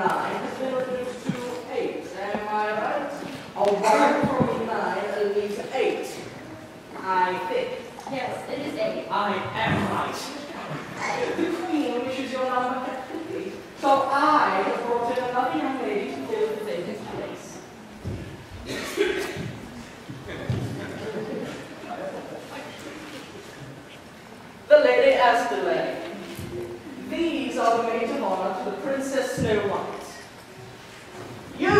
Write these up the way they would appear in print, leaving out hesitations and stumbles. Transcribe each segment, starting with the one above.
9 has been reduced to 8. Am I right? A 1 from 9 leaves 8. I think. Yes, it is 8. I am right. The Queen wishes your number kept complete, so I have brought in another young lady to fill the vacant place. The Lady Asterley. These are the maids of honor to the Princess Snow White. You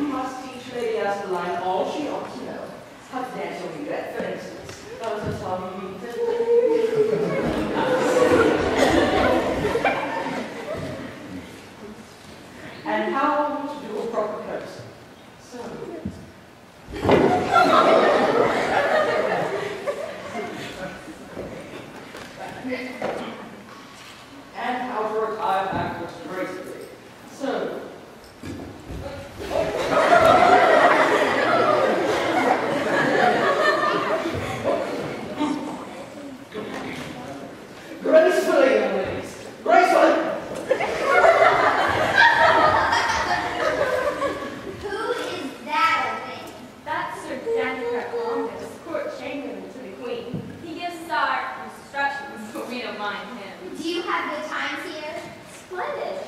must teach Lady Asterline all she ought to know. How to dance on duet, for instance. That was a song you needed. And how to do a proper curtsy. So. And how to retire backwards gracefully. So. Gracefully, young ladies. Gracefully! Who is that old thing? That's Sir Daniel Columbus, court chamberlain to the Queen. He gives our instructions, but we don't mind him. Do you have good times here? Splendid.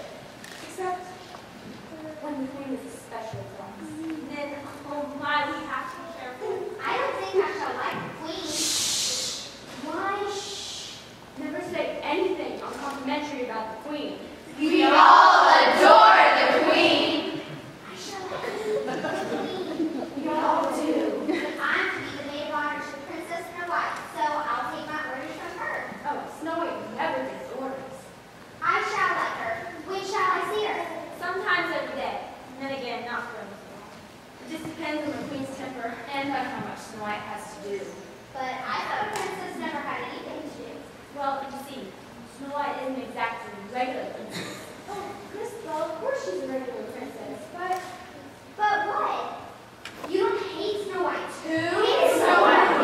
Except when the Queen is a special to us. Then, oh my, we have to be careful. I don't think I shall like the Queen. Why? Shh. Never say anything uncomplimentary about the Queen. We all adore the Queen. I shall like the Queen. We all do. I'm to be the maid of honor to Princess Snow White, so I'll take my orders from her. Oh, Snow White never gets orders. I shall like her. When shall I see her? Sometimes every day, and then again, not for every day. It just depends on the Queen's temper and on how much Snow White has to do. But I thought a princess never had anything to do. Well, you see, Snow White isn't exactly a regular princess. Oh, Crystal, of course she's a regular princess, but what? You don't hate Snow White too? Hate Snow White?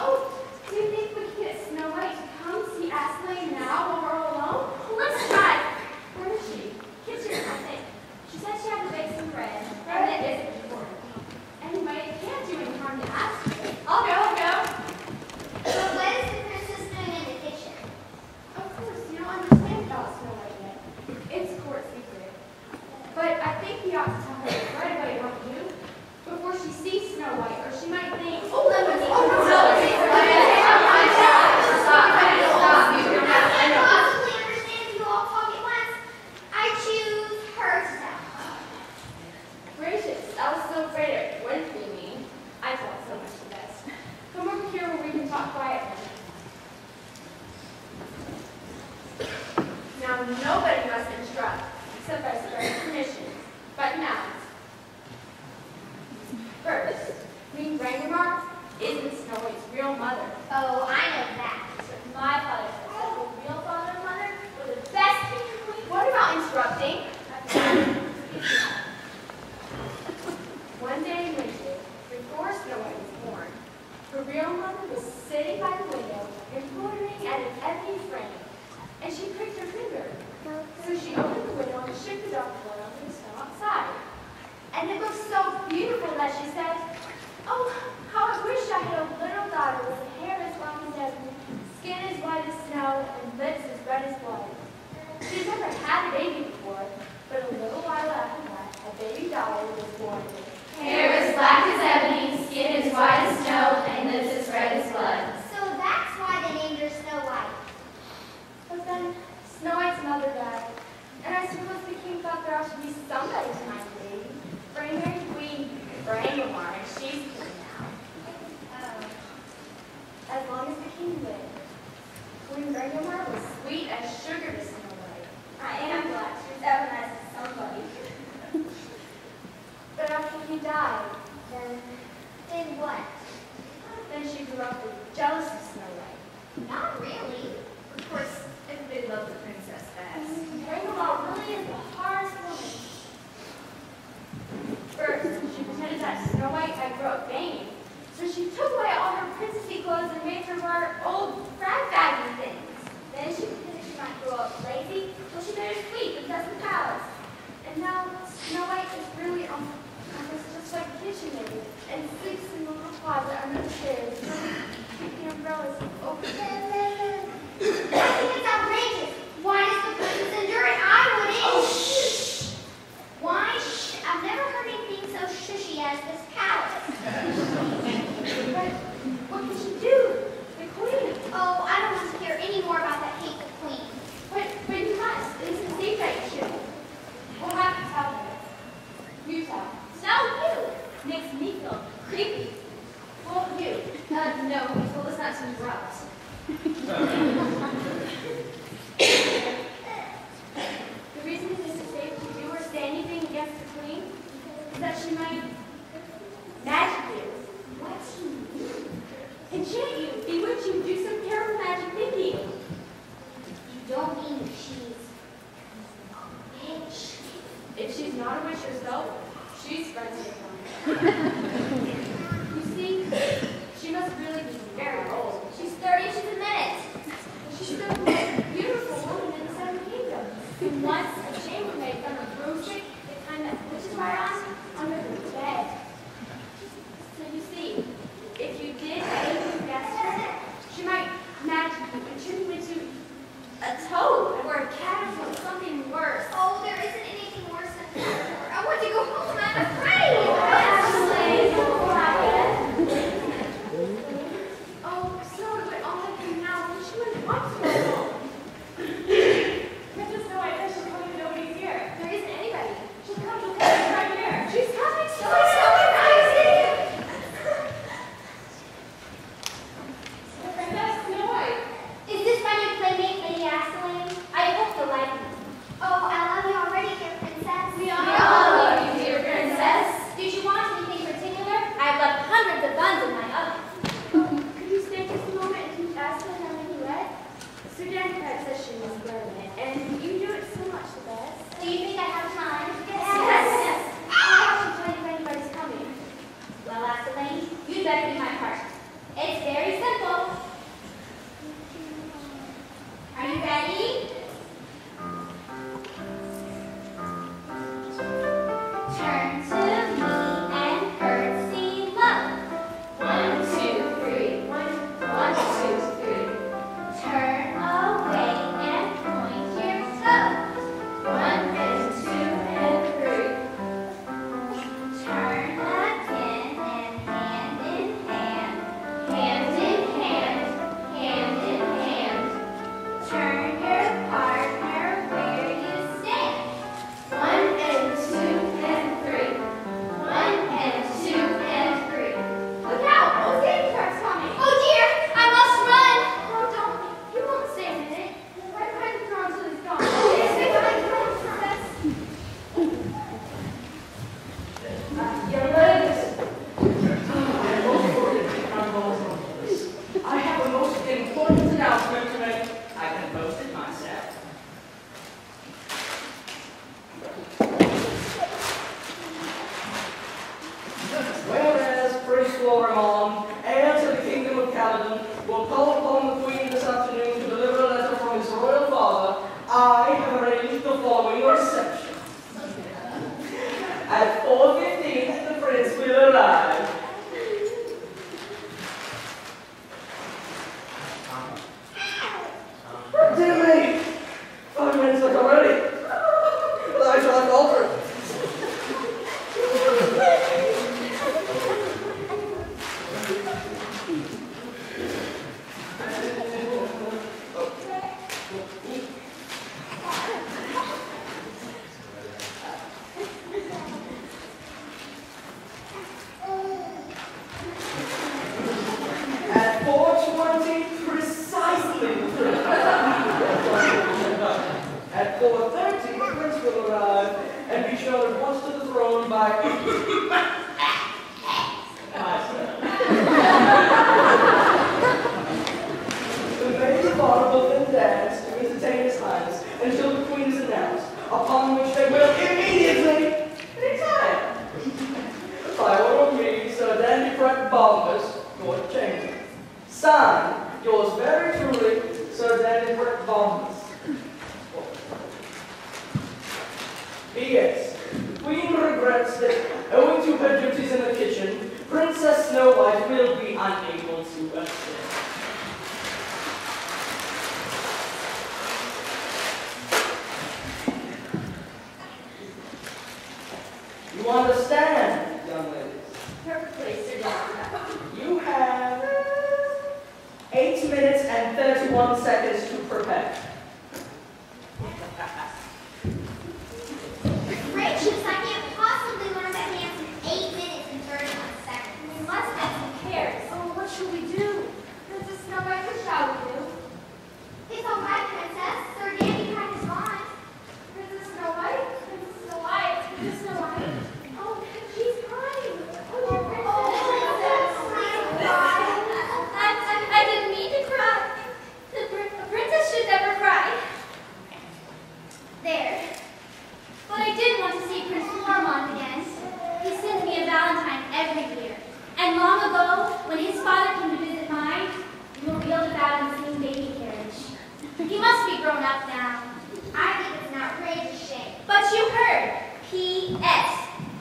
Oh, do you think we could get Snow White to come see Asley now while we're all alone? Let's try. Where is she? Kitchen, I think. She said she had to bake some bread. Bread isn't important. Anyway, it can't do any harm to ask her. I'll go. But what is the princess doing in the kitchen? Of course, you don't understand about Snow White yet. It's court secret. But I think we ought to tell her right away what to do before she sees Snow White, or she might think, oh, let me I can possibly understand you all talk at once. I choose her to tell. Gracious, I was so afraid it wouldn't be me. I thought so much the best. Come over here where we can talk quietly. Now, nobody must instruct, except by express permission. But now, first, Queen Rangamar isn't Snow White's real mother. Oh, I know that. My father says that the real father and mother were the best king and queen. What about interrupting? One day in winter, before Snow White was born, her real mother was sitting by the window, embroidering at an ebony frame, and she pricked her finger. So she opened the window and shook the dog on the stairs. The umbrellas over there. I think it's outrageous. Why does the princess endure it? I wouldn't. Oh, shh! Why? I've never heard anything so shushy as this palace. But what can she do? The queen. Oh, I don't want to hear any more about that hateful queen. But you must. It isn't safe that you should. We'll have to tell her. You tell. No, you. Makes me feel creepy. Well, you. No, he told us not to interrupt. The reason it isn't safe to do or say anything against the queen is that she might magic you. What do you mean? Enchant you, bewitch you, do some terrible magic thinking. You don't mean she's a witch. If she's not a witch herself, she's friends with one. You see, she must really be very old. She's 30 inches a minute. She's the most beautiful woman in the Seven Kingdoms. Who once a chambermaid from a broomstick, the kind that witches ride on, under the bed. So you see, if you did anything against her, she might magic you and turn you into a toad or a cat or something worse. Oh, there isn't anything worse than her. I want to go home. I'm afraid. Oh, so it would all happen now. But she wouldn't want to go home. Princess Snow White says she'll come and nobody's here. There isn't anybody. She'll come right here. She's coming. So excited. Princess Snow White. Is this my new playmate, Lady Aslan? I hope you'll like me. Oh, I love you already, dear princess. We all love you, dear princess. Did you want anything particular? I've left hundreds of buns in my oven. Could you stay just a moment and teach Aslan how to duet? Sir Dankrad says she must learn it, and you do it so much the best. Do you think I have time? Yes. I'll have to tell you if anybody's coming. Well, Aslan, you'd better be my partner. It's very simple. Are you ready? Turn to me and curtsy low. 1, 2, 3. 1, 2, 3. Turn away and point your toes. 1 and 2 and 3. Turn again and hand in hand. Hand in hand. Hand in hand. Turn your partner where you stand. 1 and 2 and 3. 1 and 2 and 3. Look out! Old Dankrad coming! Oh dear, I must run. Oh, don't. You won't stay a minute. Right behind the throne until he's gone. Stay behind the throne, princess. Young ladies, I have a most important announcement to make. I can post it myself. Whereas Prince Florimond, heir to the Kingdom of Caledon, will call upon the Queen this afternoon to deliver a letter from his royal father, I have arranged the following reception. At 4:15, the Prince will arrive. Dear me, 5 minutes like already. But I shall have to alter it. At 4:20 precisely. At 4:30, the Prince will arrive and be shown at once to the throne by the maid of honor will then dance to entertain his highness until the Queen is announced, upon which they will immediately retire. By order of me, Sir Dandyfret Bombus, Lord Chamberlain. Signed, yours very truly, Sir Dandyfret Bombus. P.S. Queen regrets that, owing to her duties in the kitchen, Princess Snow White will be unable to assist. You understand, young ladies? Perfectly, Sir Jessica. You have 8 minutes and 31 seconds to prepare. Gracious, I can't possibly learn that dance in 8 minutes and 31 seconds. We must have some cares. Oh, what shall we do? Princess Snow White, what shall we do? It's all right, Princess. Sir Dandy Pack is gone. Princess Snow White? Princess Snow White? Princess Snow White? Oh, she's crying. Oh, dear Princess. I didn't mean to cry. A princess should never cry. There. But I did want to see Prince Flormont again. He sends me a valentine every year. And long ago, when his father came to visit mine, we were wheeled about in the same baby carriage. He must be grown up now. I think it's an outrageous shame. But you heard. P.S.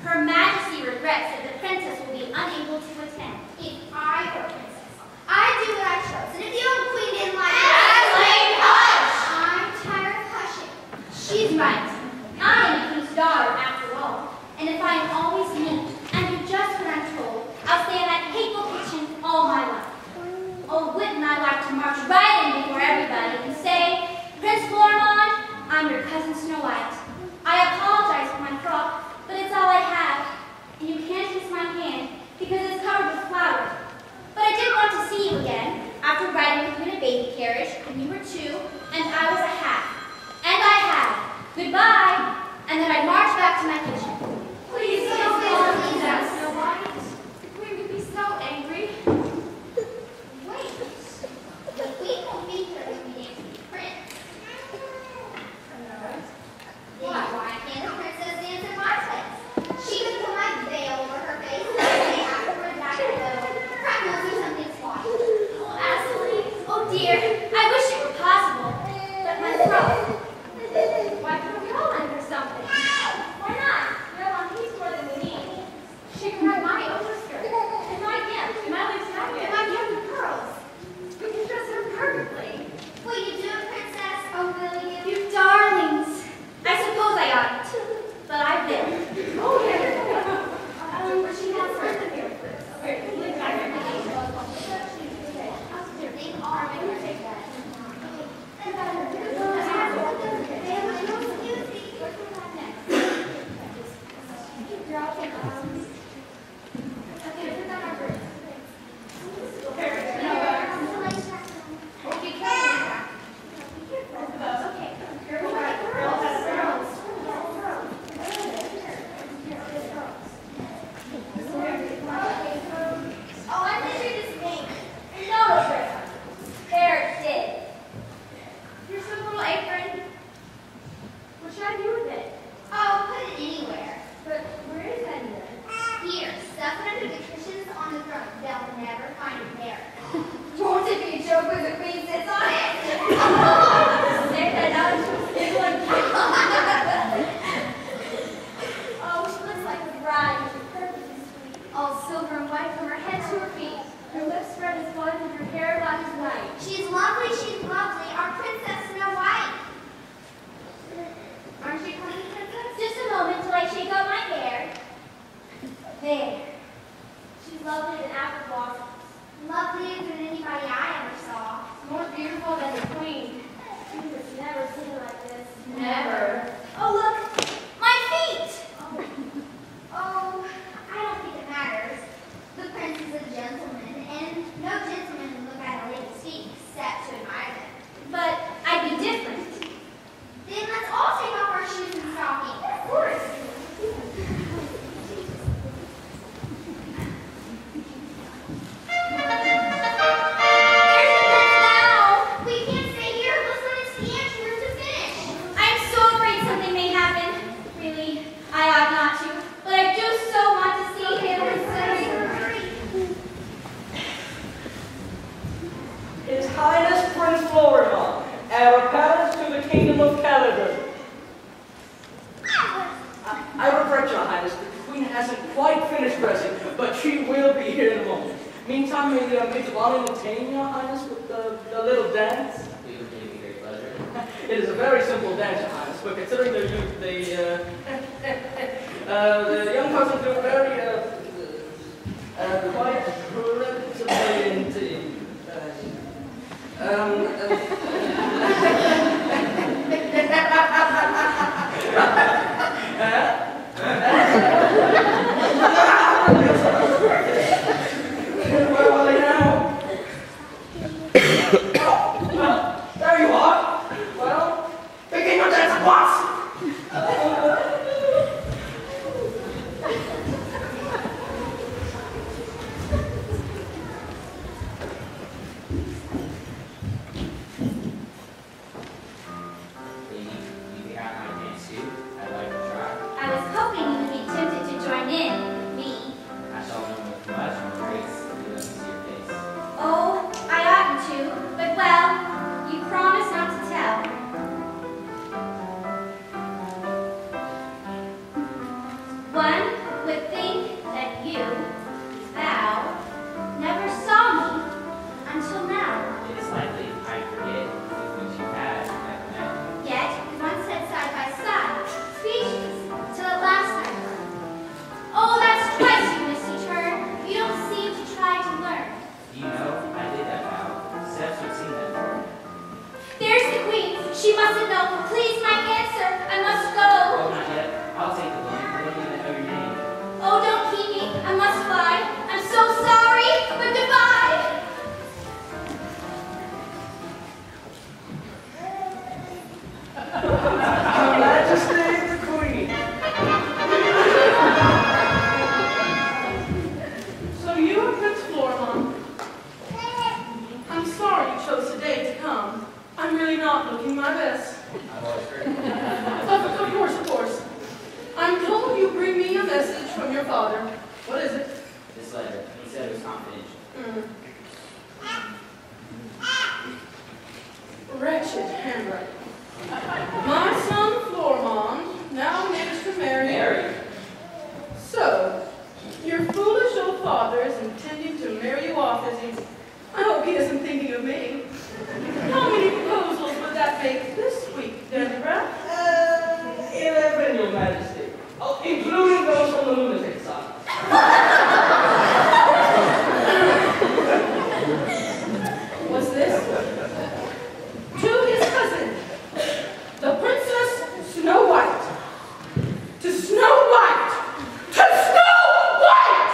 Her Majesty regrets that the princess will be unable to attend. If I were princess, I'd do what I chose. And if the old queen didn't like it, Adeline, hush! I'm tired of hushing. She's right. I am the king's daughter, after all. And if I am always meek and do just what I'm told, I'll stay in that hateful kitchen all my life. Oh, wouldn't I like to march right in before everybody and say, Prince Flormont, I'm your cousin Snow White. I apologize for my frock, but it's all I have. And you can't kiss my hand because it's covered with flowers. But I did want to see you again after riding with you in a baby carriage when you were 2 and I was a half. And I have. Goodbye. And then I'd march back to my kitchen. Please don't do that, Snow White. The queen would be so angry. Wait. The queen won't be here when we dance with the prince. Why can't the princess dance in my place? She can put my veil over her face and say afterwards I can go. Perhaps we'll do something squashy. Oh, Ashley. Oh, dear. I wish it were possible. But my frock. Why can't we all lend her something? Why not? No one needs more than we need. She can have my overskirt, and my gift, and my lace jacket, and my gift of pearls. We can dress her perfectly. Will you do it, princess? Oh, will you? You darlings. I suppose I oughtn't, but I will. Oh, yeah. But she has something here. They are making her take that. Oh, I measured this thing. No, there it did. Here's some little apron. What should I do with it? Oh, put it anywhere. But where is that even? Here, stuff it under the cushions on the throne. They'll never find it there. Won't it be a joke when the queen sits on it? Say that out to a big one. Oh, she looks like a bride. She's perfectly sweet. All silver and white from her head to her feet. Her lips red as blood and her hair black as night. She's lovely, our Princess Snow White. Aren't you coming, princess? Just a moment till I shake out my hair. There. She's lovely than apple blossoms. Lovelier than anybody I ever saw. More beautiful than the queen. You have never seen her like this. Never. Oh, look! My feet! Oh, I don't think it matters. The prince is a gentleman, and no gentleman would look at a lady's feet except to admire them. But I'd be different. Then let's all take off our shoes and stockings. Of course. We can't stay here. Let's let it stand for it to finish. I'm so afraid something may happen. correct, Your Highness. The Queen hasn't quite finished dressing, but she will be here in a moment. Meantime, may the maids of honor entertain Your Highness with the little dance? It would give me great pleasure. It is a very simple dance, Your Highness, but considering their youth, the young cousins do very quite creditably indeed. Where are they now? Well, there you are. Well, begin your dance at once. She mustn't know. Please, my answer. I must go. Oh, not yet. I'll take the blame. I don't even know your name. Oh, don't keep me. I must fly. I'm so sorry, but goodbye. Her Majesty the Queen. So you are Prince Florimond. I'm sorry you chose today to come. I'm really not looking my best. I've always heard Of course. I'm told you bring me a message from your father. What is it? this letter. He said it was confidential. Wretched handwriting. My son Florimond, now engaged to marry. Mary? So, your foolish old father is intending to marry you off, is he? I hope he isn't thinking of me. How many proposals would that make this week, Deborah? 11, Your Majesty. Oh, including those from the lunatic side. What's this? To his cousin, the Princess Snow White. To Snow White! To Snow White!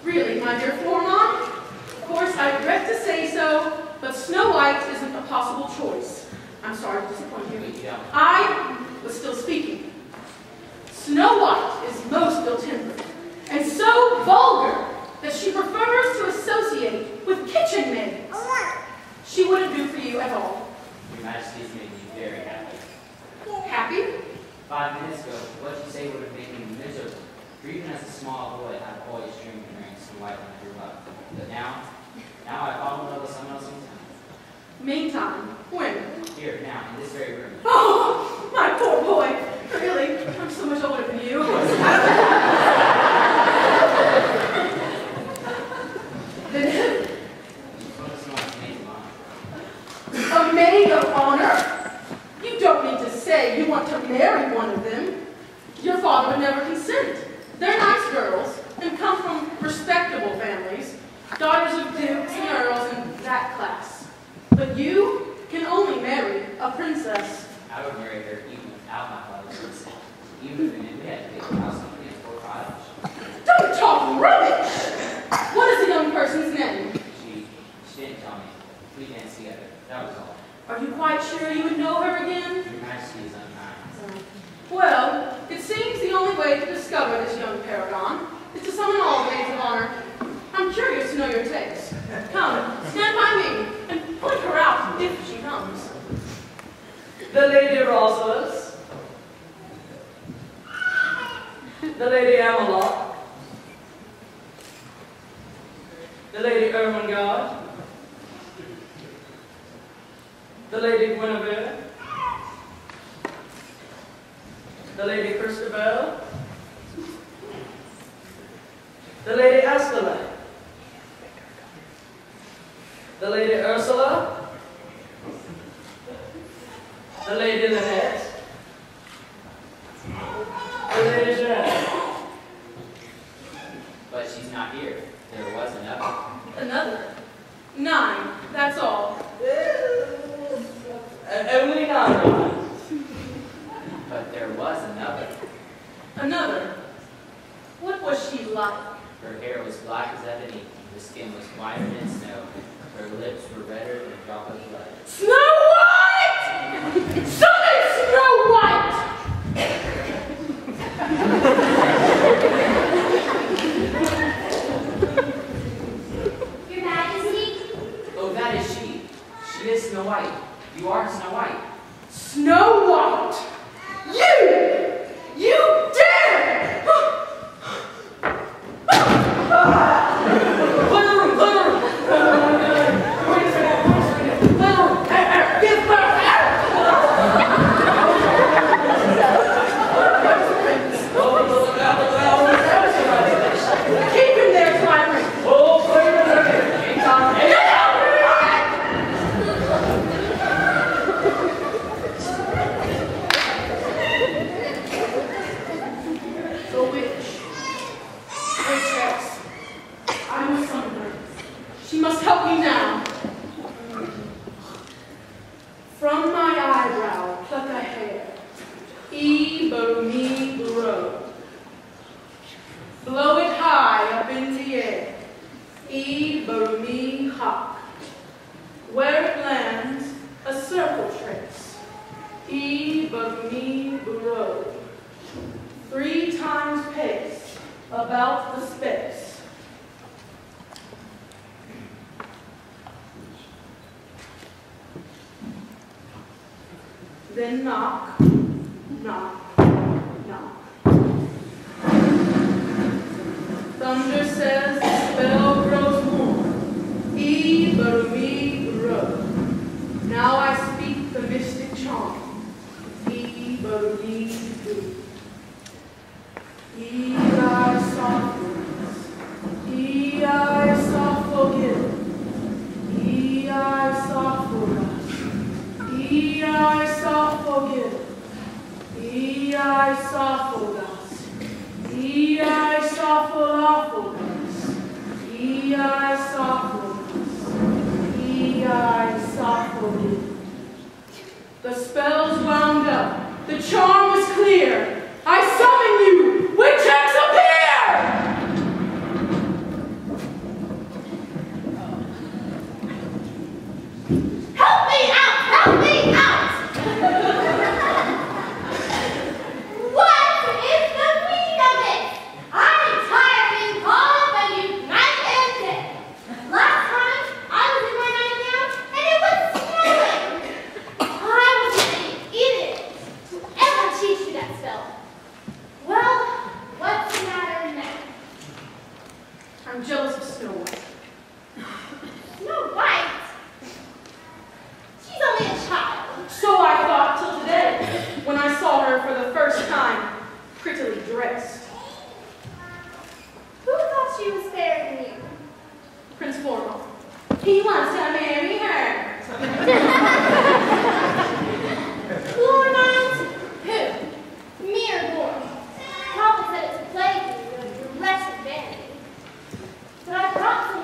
Really, my dear Florimond? Of course, I regret to say so, but Snow White isn't a possible choice. I'm sorry to disappoint you. But you don't. I was still speaking. Snow White is most ill-tempered and so vulgar that she prefers to associate with kitchen maids. She wouldn't do for you at all. Your Majesty's made me very happy. Happy? 5 minutes ago, what you say would have made me miserable. For even as a small boy, I've always dreamed of marrying Snow White when I grew up. But now I fall in love with someone else in town. Meantime, when? Here, now, in this very room. Oh, my poor boy. Really, I'm so much older than you. Then, What is Snow White's maid of honor? a maid of honor? You don't mean to say you want to marry one of them. Your father would never consent. They're nice girls and come from respectable families, daughters of dukes and earls and that class. But you can only marry a princess. I would marry her even without my father's consent. Even if we had to take a house and a cottage. Don't talk rubbish! What is the young person's name? She didn't tell me. We danced together. That was all. Are you quite sure you would know her again? Your Majesty is unkind. Well, it seems the only way to discover this young paragon is to summon all the maids of honor. I'm curious to know your taste. Come, stand by me and point her out if she comes. The Lady Rosalind. The Lady Amelot. The Lady Ermengarde. The Lady Guinevere. the Lady Christabel, the Lady Astolat, the Lady Ursula, the Lady Lynette, the Lady Jeanette. But she's not here. There was another. Another. 9, that's all. Only 9. But there was another. Another. What was she like? Her hair was black as ebony. Her skin was whiter than snow. Her lips were redder than a drop of blood. Snow White! Summon Snow White! Your Majesty, Oh, that is she. She is Snow White. You are Snow White. Snow White! You dare! Keep him there, Climber! The witch. Witchess. I must summon her. She must help me now. From my eyebrow, pluck a hair. Me blow. Blow it high up in the air. Me hawk. Where it lands, a circle trace. Me blow. 3 times pace about the space. Then knock, knock, knock. Thunder says the spell grows warm. Me grow. Now I speak the mystic charm. Me do. I soft words. I soft forgive. I soft for us. I soft forgive. I soft for us. I soft for lawful us. I soft for us. I soft forgive. The spell's wound up. The charm was clear. I summon you! Witchex appear! help me out! Help me out! What is the meaning of this? I'm tired of being called by you night and day. Last time, I was in my nightgown and it was snowing. I was an idiot to ever teach you that spell. Well, what's the matter now? I'm jealous of Snow White. Snow White? She's only a child. So I thought till today, when I saw her for the first time, prettily dressed. Who thought she was fairer than you? Prince Flormont. He wants to marry her. Flormont? Who? Mere boy. Papa said it's a plague of your wretched vanity. But I brought some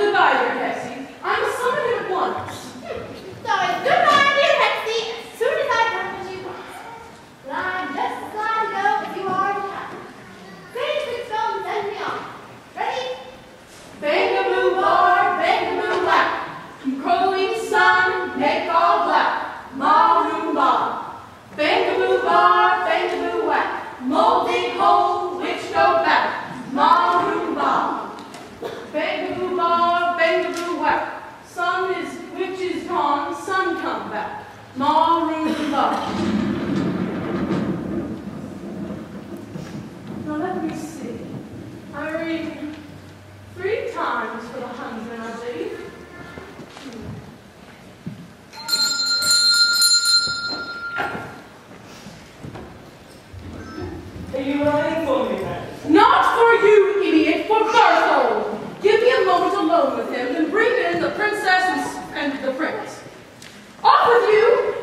Goodbye, dear Hexie. I must summon him at once. So it's goodbye, dear Hexie, as soon as I come what you want. But I'm just as glad to go as you are to come. Say the quick spell and send me on. Ready? Bang-a-boo bar, bang-a-boo whack. Crowing sun, make all black. Ma-room-ba. Bang-a-boo bar, bang-a-boo whack. Moldy hole, which go back. Ma-room-ba. Bang-a-boo bar, bang-a-boo whack. Sun is, which is gone, sun come back. Ma-room-ba. Now let me see. I read 3 times for the 100, I believe. Are you writing for me, man? Not for you, idiot, for Berthold. Give me a moment alone with him, then bring in the princess and the prince. Off with you!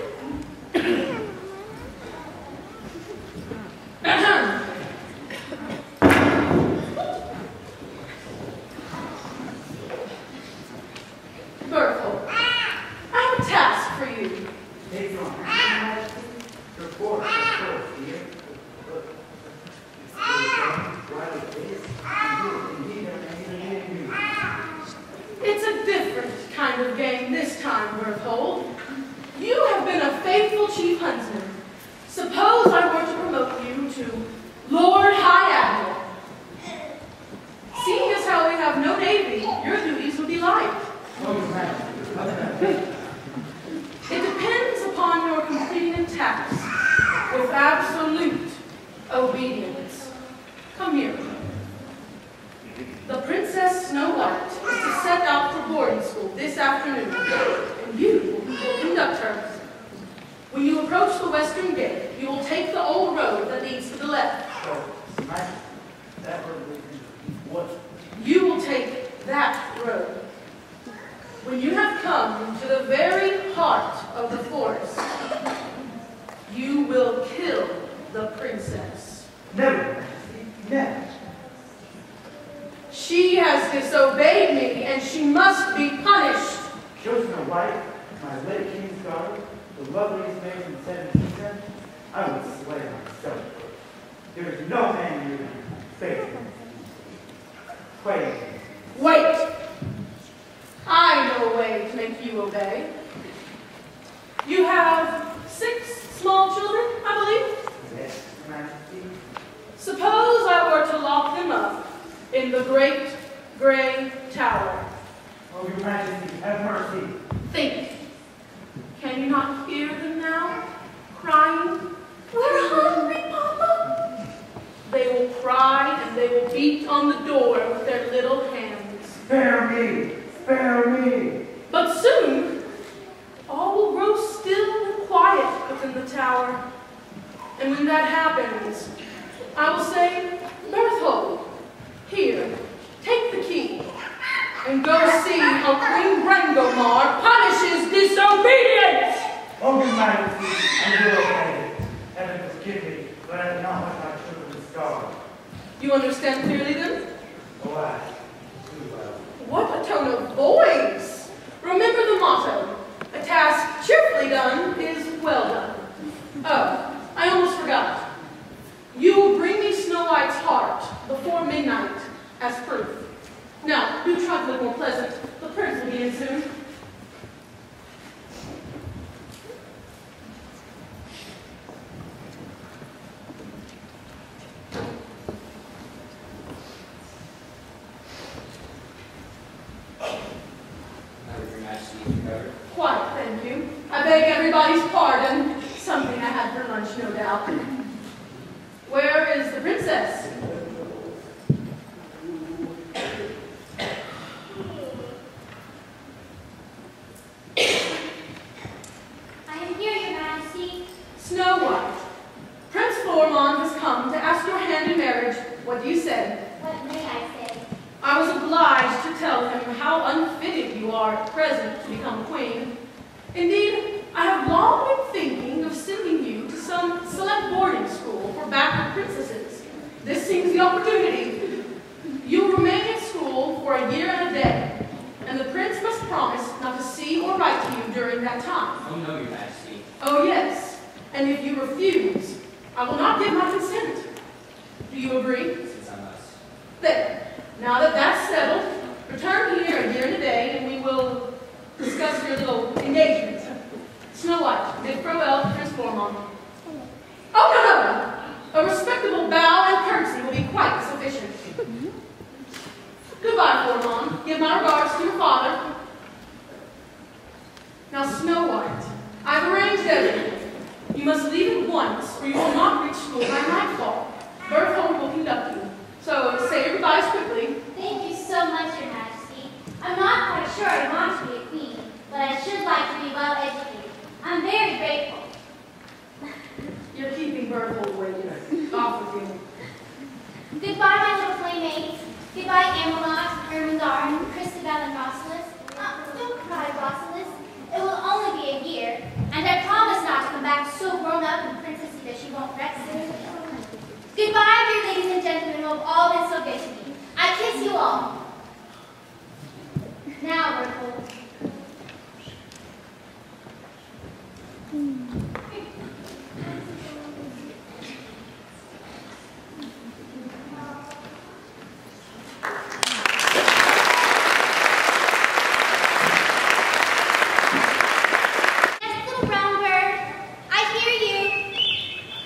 Berthold, I have a task for you. Take on. Report, dear. It's a different kind of game this time, Berthold. You have been a faithful chief huntsman. Suppose I were to promote you to Lord High Admiral. Seeing as how we have no navy, your duties would be light. It depends upon your completing a task with absolute obedience. Come here. The Princess Snow White is to set out for boarding school this afternoon, and you will conduct her. When you approach the western gate, you will take the old road that leads to the left. That road, what? You will take that road. When you have come to the very heart of the forest, you will kill the princess. Never. Never. She has disobeyed me, and she must be punished. Show Snow White, my late king's daughter, the loveliest maid in the 17th century, I would slay myself. There is no man you can face me. Wait! I know a way to make you obey. You have 6 small children, I believe? Yes, Majesty. Suppose I were to lock them up in the great gray tower. Oh, your Majesty, have mercy. Think. Can you not hear them now? Crying, "We're hungry, Papa." They will cry and they will beat on the door with their little hands. Spare me! Spare me! But soon, all will grow still and quiet within the tower. And when that happens, I will say, "Berthold, here, take the key, and go see how Queen Brangomar punishes disobedience." Oh, your Majesty, I will obey. Heaven forgive me, but I have not let my children starve. You understand clearly then? Alas, too well. What a tone of voice! Remember the motto, a task cheerfully done is well done. Oh, I almost forgot. You will bring me Snow White's heart before midnight as proof. Now, do try to look more pleasant. The prince will be in soon. Your Majesty, recovered. Quite, thank you. I beg everybody's pardon. Something I had for lunch, no doubt. Where is the princess? I am here, Your Majesty. Snow White. Prince Florimond has come to ask your hand in marriage. What do you say? What may I say? I was obliged to tell him how unfitted you are at present to become queen. Indeed, I have long been thinking of sending you to some select boarding school for backward princesses. This seems the opportunity. You will remain at school for a year and a day. I will not give my consent. Do you agree? Since I must. There. Now that that's settled, return here a year and a day, and we will discuss your little engagement. Snow White, bid farewell to Prince Flormont. Oh, no. A respectable bow and courtesy will be quite sufficient. Goodbye, Flormont. Give my regards to your father. Now, Snow White, I've arranged everything. You must leave at once, or you will not reach school by nightfall. Berthold will conduct you. So, say your goodbyes quickly. Thank you so much, Your Majesty. I'm not quite sure I want to be a queen, but I should like to be well educated. I'm very grateful. You're keeping Berthold waiting. Off with you. Goodbye, my little playmates. Goodbye, Amelot, Ermengarde, Christabel, and Rosalys. Don't cry, Rosalys. It will only be a year, and I promise not to come back so grown up and princessy that she won't vex it. Goodbye, dear ladies and gentlemen who have all been so good to me. I kiss you all. Now, Berthold.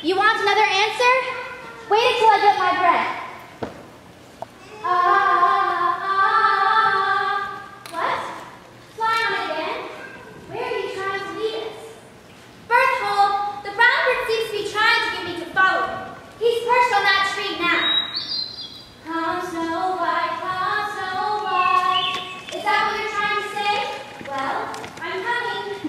You want another answer? Wait until I get my breath. What? Flying on it again? Where are you trying to lead us? Berthold, the brown bird seems to be trying to get me to follow him. He's perched on that tree now. Come, Snow White, come, Snow White. Is that what you're trying to say? Well, I'm coming.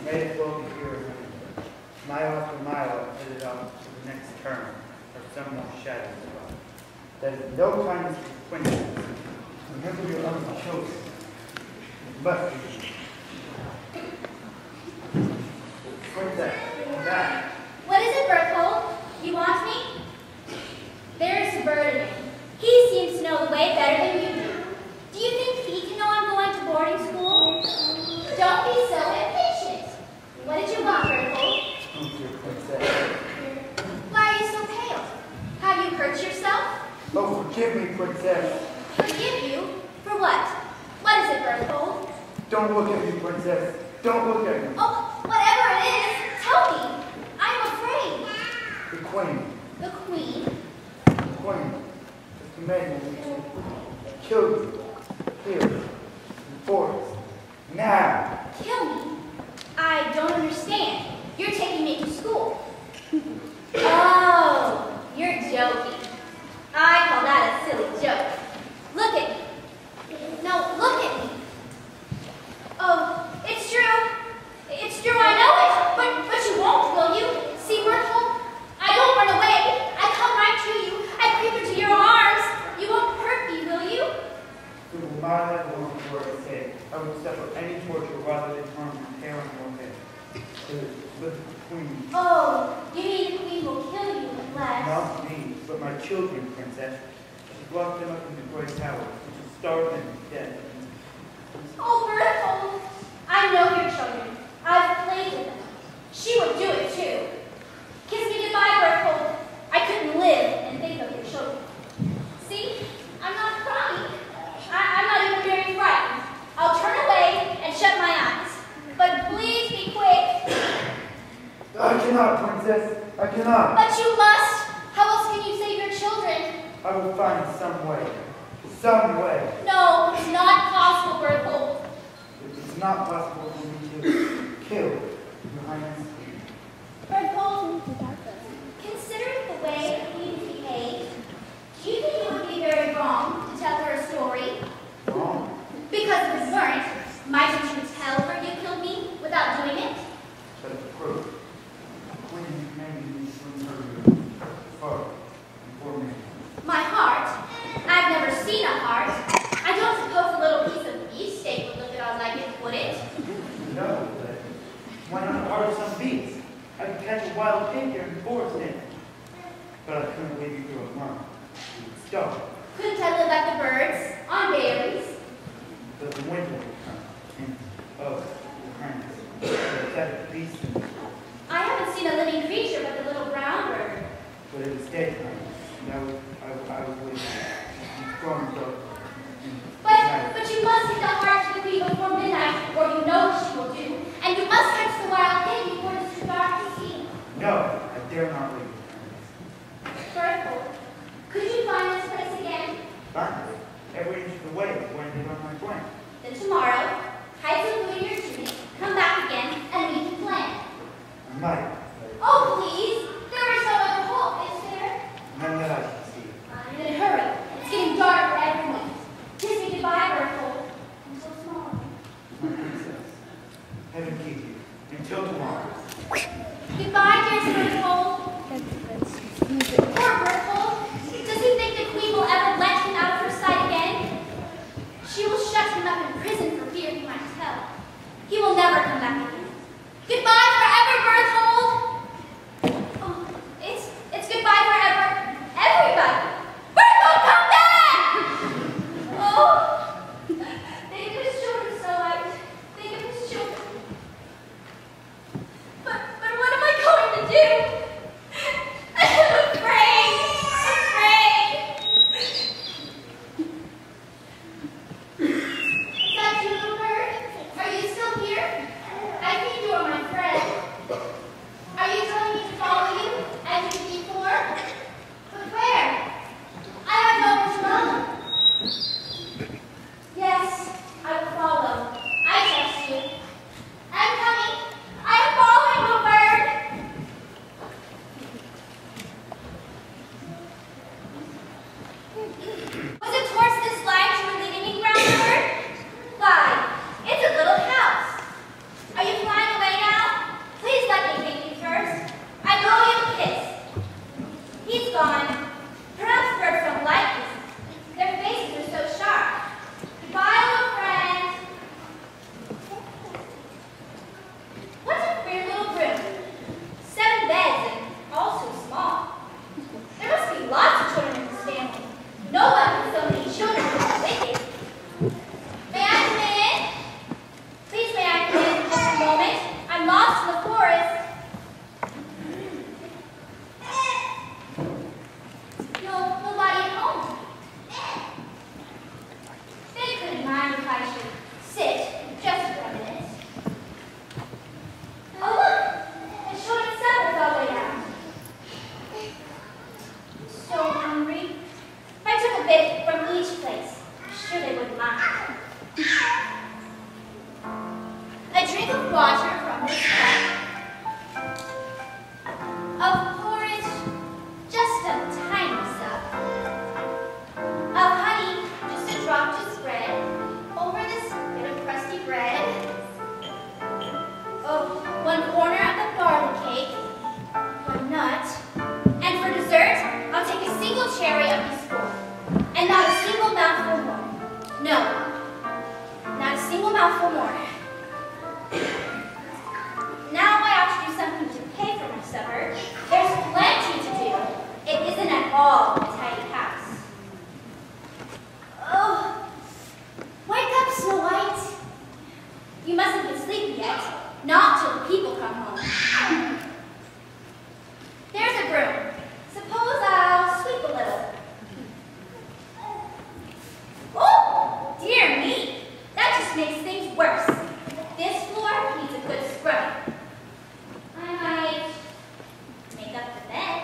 May as well be here. Mile after mile, headed out to the next turn, or some more shadows above. That is no time to quench. Remember your own choice. It must be. What's that? That. What is it, Berthold? You want me? There's Ferdinand. He seems to know the way better than you do. Do you think he can know I'm going to boarding school? Don't be so impatient. What did you want, Berthold? Oh, dear princess. Why are you so pale? Have you hurt yourself? Oh, forgive me, princess. Forgive you? For what? What is it, Berthold? Don't look at me, princess. Don't look at me. Oh, whatever it is, tell me. I'm afraid. The queen. The Queen? The queen. Just commanded me to kill you. Here. In the forest. Now. Kill me? I don't understand. You're taking me to school. Oh, you're joking. I call that a silly joke. Look at me. No, look at me. Oh, it's true. It's true, I know it. But you won't, will you? See, Berthold, I don't run away. I come right to you. I creep into your arms. You won't hurt me, will you? Through my life alone before I say, I would suffer any torture rather than harm your hair on your head. But the queen. Oh, you mean the Queen will kill you unless... Not me, but my children, princess. She locked them up in the great tower, and she starved them to death. Oh, Berthold, I know your children. I've played with them. She would do it too. Kiss me goodbye, Berthold. I couldn't live and think of your children. See, I'm not crying. I'm not even very frightened. I'll turn away and shut my eyes. But please be quick. I cannot, princess. I cannot. But you must. How else can you save your children? I will find some way. Some way. No, it's not possible, Berthold. It is not possible for me to kill your highness. Berthold, considering the way the Queen behaved, do you think it would be very wrong to tell her a story? Wrong. Because if it weren't, mightn't you tell her you killed me without doing it? But the proof. The queen commanded me to bring her heart before me. My heart? I've never seen a heart. I don't suppose a little piece of beefsteak would look at all like it, would it? No, but why not the heart of some beast? I could catch a wild pig here in the forest then. But I couldn't leave you through a month. You would starve. Couldn't I live like the birds, on berries? But the winter would come, and oh, your highness, the beast in the school. I haven't seen a living creature but the little brown bird. But it was daytime, and I was with storms up. But you must hit the heart to the queen before midnight, or you know what she will do. And you must catch the wild pig before it is too dark to see. No, I dare not leave. Berthold, could you find this place again? Find it. Every inch of the way when they run my plan. Then tomorrow, hide some food in your tunic, come back again, and we can plan. I might, Oh, please! There is no other hope, is there? none that I can see. Then hurry. It's getting dark for everyone. Kiss me goodbye, Berthold. I'm so small. My princess, heaven keep you. Until tomorrow. Goodbye, dear Berthold. Poor Berthold. Does he think the queen will ever let him out of her sight again? She will shut him up in prison for fear he might tell. He will never come back again. Goodbye forever, Berthold. Oh, it's goodbye forever, everybody. Berthold, come back! Oh, think of his children, Snow White. Think of his children. But what am I going to do? I'm afraid. Is that you, little bird? Are you still here? I think you are my friend. Are you telling me to follow you as you did before? But where? I have nowhere to go. Yes, I will follow. I trust you. I'm coming. I am following, little bird. Was it towards this light you were leading me, ground bird? Why, it's a little house. Are you flying away now? Please let me take you first. I know you'll kiss. He's gone. Perhaps birds don't like this. Their faces are so sharp. Goodbye, little friend. What a queer little room. 7 beds and all so small. There must be lots of children in this family. No one with so many children is wicked. May I come in? Please may I come in for just a moment? I'm lost in the forest. Nobody at home. They couldn't mind if I should sit just for a minute. Oh look! The short itself is all the way down. So hungry. I took a bit from each place. I'm sure they wouldn't mind. A drink of water from this cup. Of porridge, just a tiny sup. Of honey, just a drop to spread over this bit of crusty bread. Of 1 corner of the barley cake, 1 nut. And for dessert, I'll take a single cherry of this bowl. And not a single mouthful more. No, not a single mouthful more. Now I ought to do something to pay for my supper. There's plenty to do. It isn't at all a tidy house. Oh, wake up, Snow White. You mustn't be sleepy yet. Not till the people come home. There's a broom. Suppose I'll sweep a little. Oh, dear me. That just makes things worse. This floor needs a good scrubbing. I might make up the bed.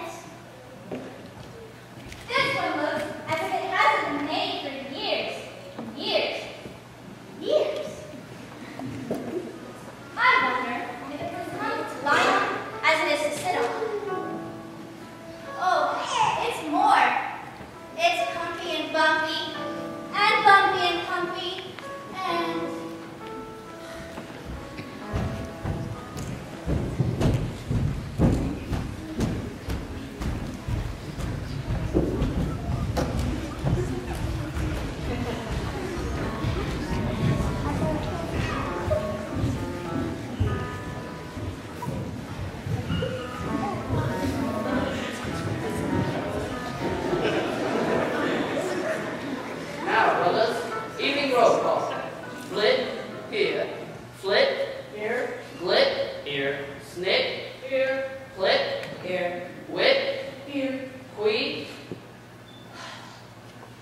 Queen?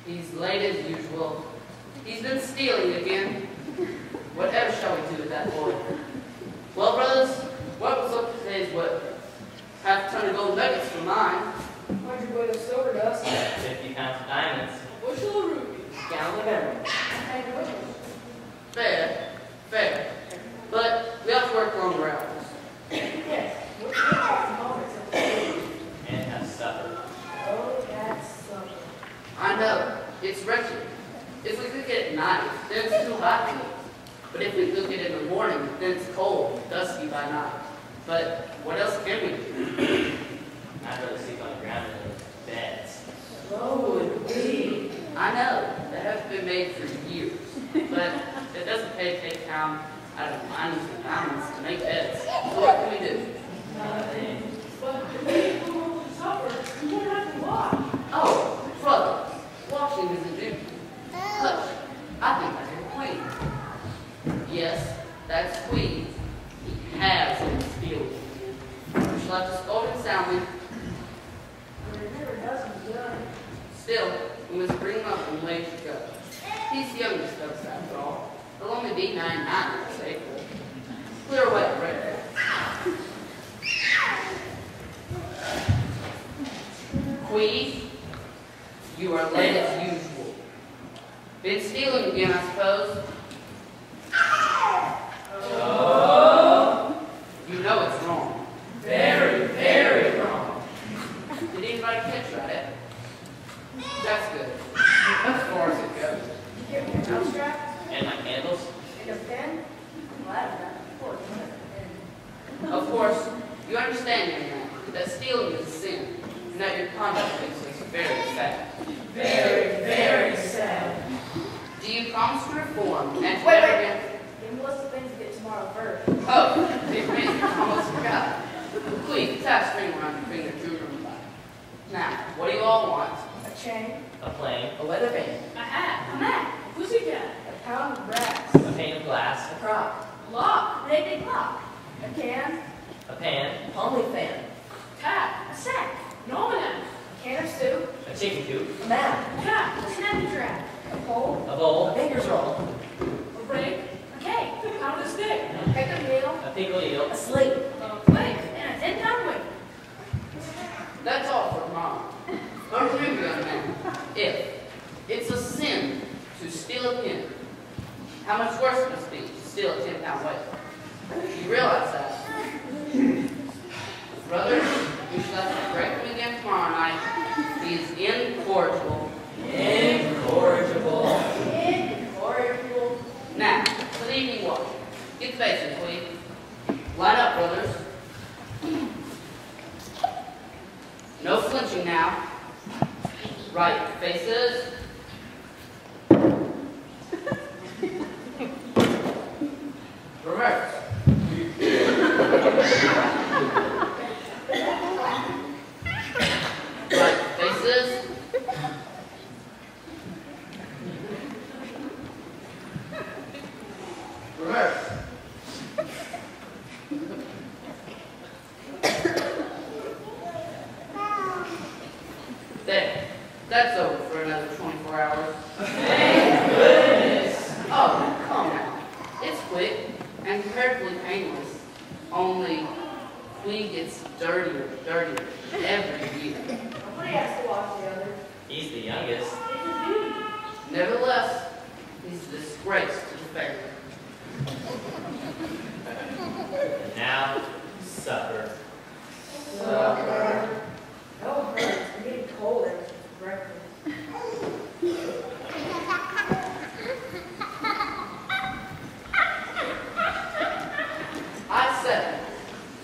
He's late as usual. He's been stealing again. Whatever shall we do with that boy? Well, brothers, what was up today's whip? Half a ton of gold nuggets for mine. 100 weight of silver dust. 50 pounds of diamonds. Bushel of rubies. Gallon of emerald. Fair, fair. But we have to work longer hours. Yes. What's the moments of the day? And have supper. Oh, that's something. I know, it's wretched. If we cook it at night, then it's too hot to eat. But if we cook it in the morning, then it's cold, dusty by night. But what else can we do? I'd rather sleep on the ground than in beds. Oh, indeed. I know, that has been made for years. But it doesn't pay to take time out of miners and diamonds to make beds. So what can we do? Nothing. But if we go home to supper, we won't have to wash. Oh, brother, washing is a duty. Hush, I think I hear Queen. Yes, that's Queen. He has been stealing. We shall have to scold him soundly. But it never does be done. Still, we must bring him up and away to go. He's the youngest of us, after all. He'll only be 9 years April. Clear away, right there. Queen, you are late as usual. Been stealing again, I suppose. Oh! You know it's wrong. Very, very wrong. Did anybody catch that? That's good. As far as it goes. You give me a mouse trap And my candles? and a pen? I'm glad of that. Of course. And Of course, you understand me now, that stealing is a sin, and that your conduct makes us very sad. very, very sad. Do you promise to reform and to Wait, never wait. again? Give me a list of things to get tomorrow first. Oh, big man, I almost forgot. Please, tie a string around your finger to remember. Now, what do you all want? A chain, A plane? A weather vane. A hat, a mat, a pussycat, a pound of brass, A pane of glass? A crock. lock, a big clock, a can, A pan? Palm leaf fan. tap, a sack, an almanac, a can of soup, A chicken coop? A map. a cap, a snappy trap, a pole, A A bowl? baker's roll. a rake, a cake, a pound of stick, a peck of meal, A pickle eel? A slate. a plate, and a 10-pound weight. That's all for tomorrow. But remember, young man, if it's a sin to steal a pin, how much worse must it be to steal a 10-pound weight? You realize that? Brothers, we shall have to break him again tomorrow night. He is incorrigible. Incorrigible. incorrigible. Now, for the evening watch. Get the basin, please. Line up, brothers. No flinching now. Right faces. Reverse. Right faces. Reverse. There. That's over for another 24 hours. Thank goodness. Oh, come now. It's quick and comparatively painless. Only we gets dirtier and dirtier every year. Nobody has to wash the other. He's the youngest. Nevertheless, he's a disgrace to the family. And now, supper. Supper. Oh, hurts. I'm getting cold ever since breakfast. I said,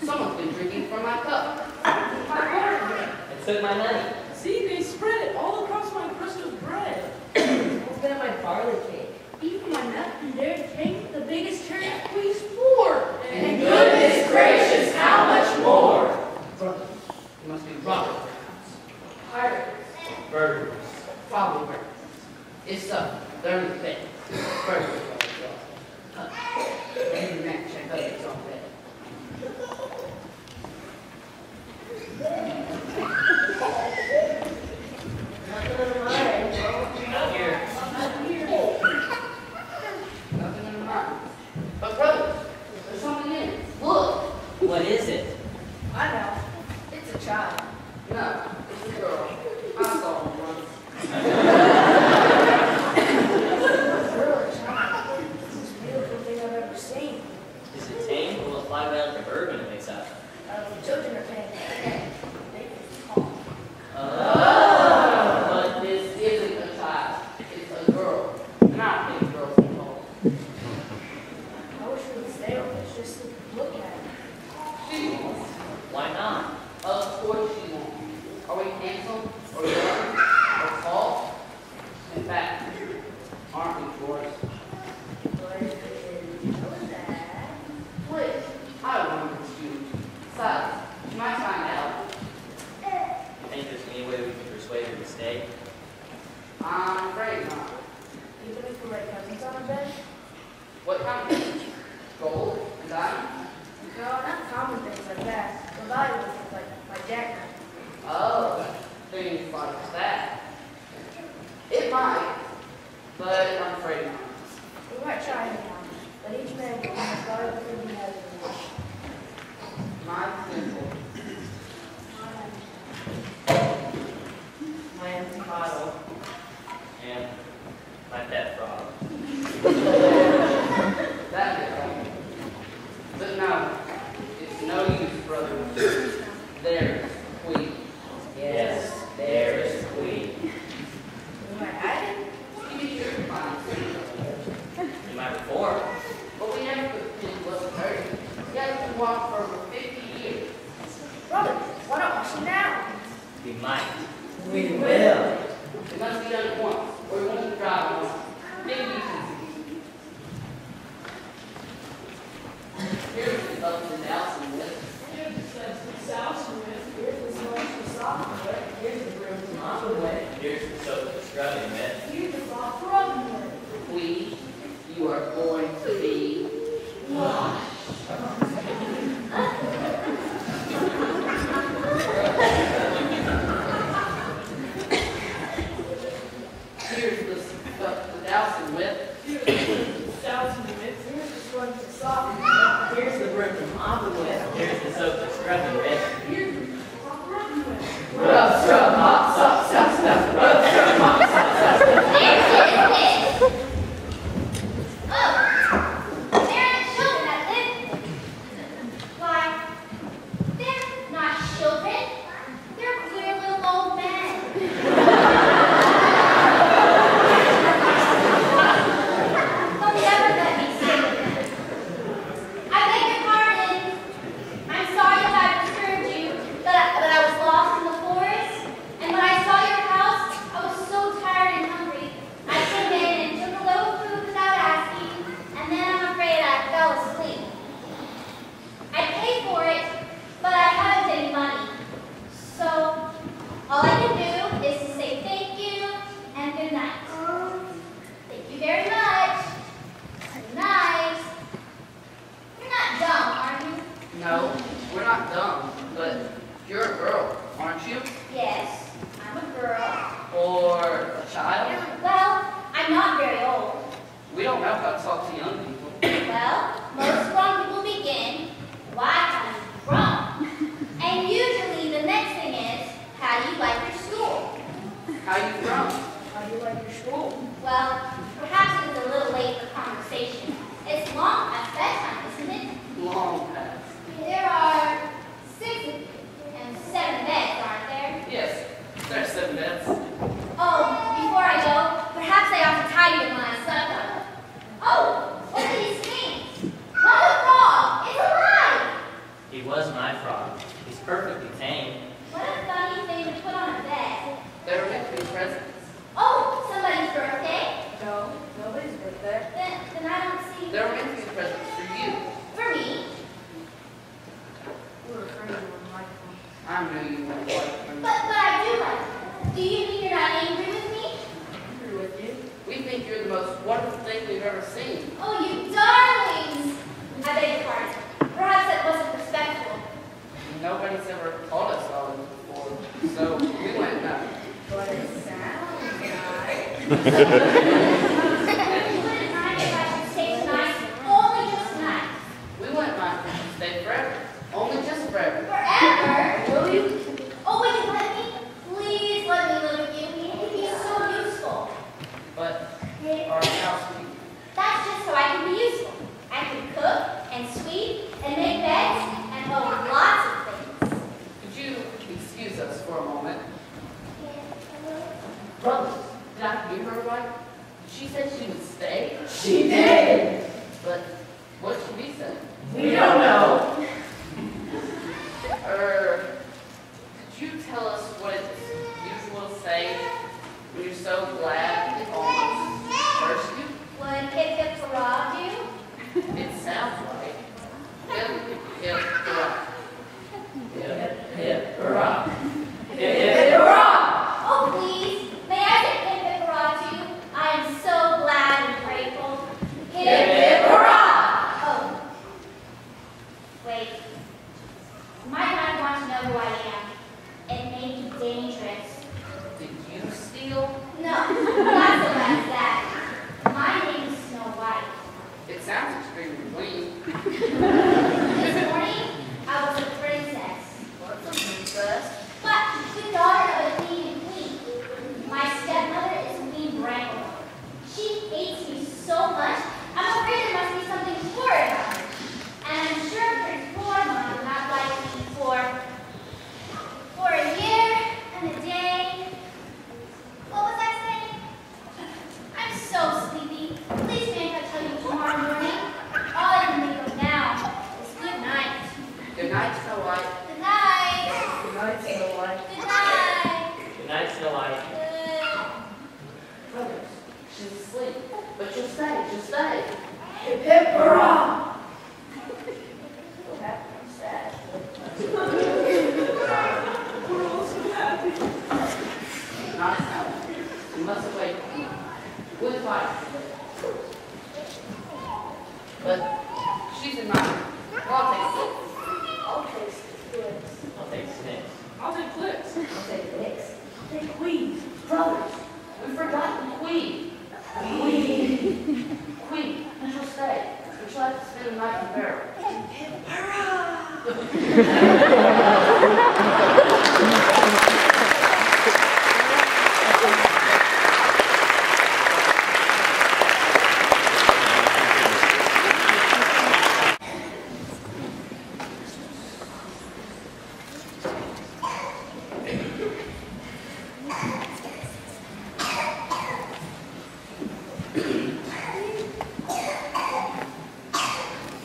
someone's been drinking from my cup. And took my money. See, they spread it all across my crust of bread. What's been in my barley cake? Even my nut and dairy cake, the biggest turn at Queen's floor. And goodness gracious, how much more? Brother, you must be robbers. Pirates. Burgers. Probably right. It's so. They're in the bed. Burgers. Every man check out his own bed. persuade her to stay? I'm afraid not. Even if we write cousins on a bed? What kind of things? Gold and diamonds? No, not common things like that. The valuable things like my jackknife. Oh, things like that. It might, but I'm afraid not. We might try anyhow, but each man can have valuable thing he has in the world. My thimble. My empty bottle. And my pet frog. That is right. But no, it's no use, brother. There's Queen. Yes, there is Queen. We might hide it. You be sure to find Queen. In my reform. But we never could pin was hurt. He has been walking for over 50 years. Brother, why not wash him down? We might. We will. It must be done at once, or it won't drive on. Maybe you can. Here's the up and down some with. Here's the sense of souse with. Here's the sponge for soft with. Here's the broom to mop with. Here's the soap for scrubbing with. Here's the cloth for rubbing with. We, you are going to be washed. Here's the stuff to dousing with. Here's the souse with. Here's the sponge for soft with. Here's the broom to mop with. Here's the soap for scrubbing with. Here's the cloth for rubbing with. Rub, scrub, mop, suck, suck, stuff. Rub, scrub, mop, suck, suck, stuff. Oh, there are the children that live. Why, they're not children. They're queer little old men. They'll never let me stay with them. I beg your pardon. I'm sorry if I disturbed you, but I was lost in the forest, and when I saw your house, I was so tired and hungry. I came in and took a little food without asking, and then I'm afraid I fell asleep. I paid for it, but I haven't any money. So, all I can do is to say thank you and good night. Thank you very much. Good night. You're not dumb, are you? No, we're not dumb, but you're a girl, aren't you? Yes, I'm a girl. Or a child? Well, I'm not very old. We don't know how to talk to young people. Well, most grown people begin, why I'm grown. And usually the next thing is, how do you like your school? How you grown? How do you like your school? Well, perhaps it was a little late for conversation. It's long past bedtime, isn't it? Long past. There are 6 of you and 7 beds, aren't there? Yes, there's 7 beds. Oh, before I go, perhaps I ought to tidy them when I set them. Oh, look at these things. What a frog! It's alive! He was my frog. He's perfectly tame. What a funny thing to put on a bed. They were meant to be presents. Oh, somebody's birthday? No, nobody's birthday. Then I don't see. They were meant to be presents for you. For me? We were afraid you wouldn't like them. I knew you wouldn't like them. But I do like them. Do you mean you're not angry with me? I'm here with you. We think you're the most wonderful thing we've ever seen. Oh, you darlings! I beg your pardon. Perhaps that wasn't respectful. Nobody's ever called us all this before, so we went nuts. But it sounds nice. You wouldn't mind if I should stay tonight, only just tonight. We wouldn't mind if you stayed forever. Only just forever. Forever? Will you? Oh, will you let me? Please let me live with you. You'd be so useful. But our housekeeper. That's just so I can be useful. I can cook and sweep and make beds and lots of things. Could you excuse us for a moment? Yeah. Brothers, did I hear her right? She said she would stay, She did. but what should we say? We don't know. Could you tell us what it's usual to say when you're so glad it almost hurts you? Would hip hip hurrah do? It sounds right. Hip, hip, hurrah. Hip, hip, hurrah. Hip, hip, hurrah! Oh, night, Snow White. Brothers, she's asleep. But she'll stay, she'll stay. Hip hip hurrah! So happy, I'm sad. We're all so happy. Not now. We must await with fire. But she's in my room. I'll take it. I'll taste it. I'll take snakes. I'll take clicks. I'll take Nix. I'll take Queen. Brothers. We forgot the queen. Queen. Queen, and she'll stay. And she'll have to spend the night in the barrel.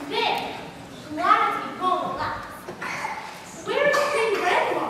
There, glad to be home at last. Where is King Grandma?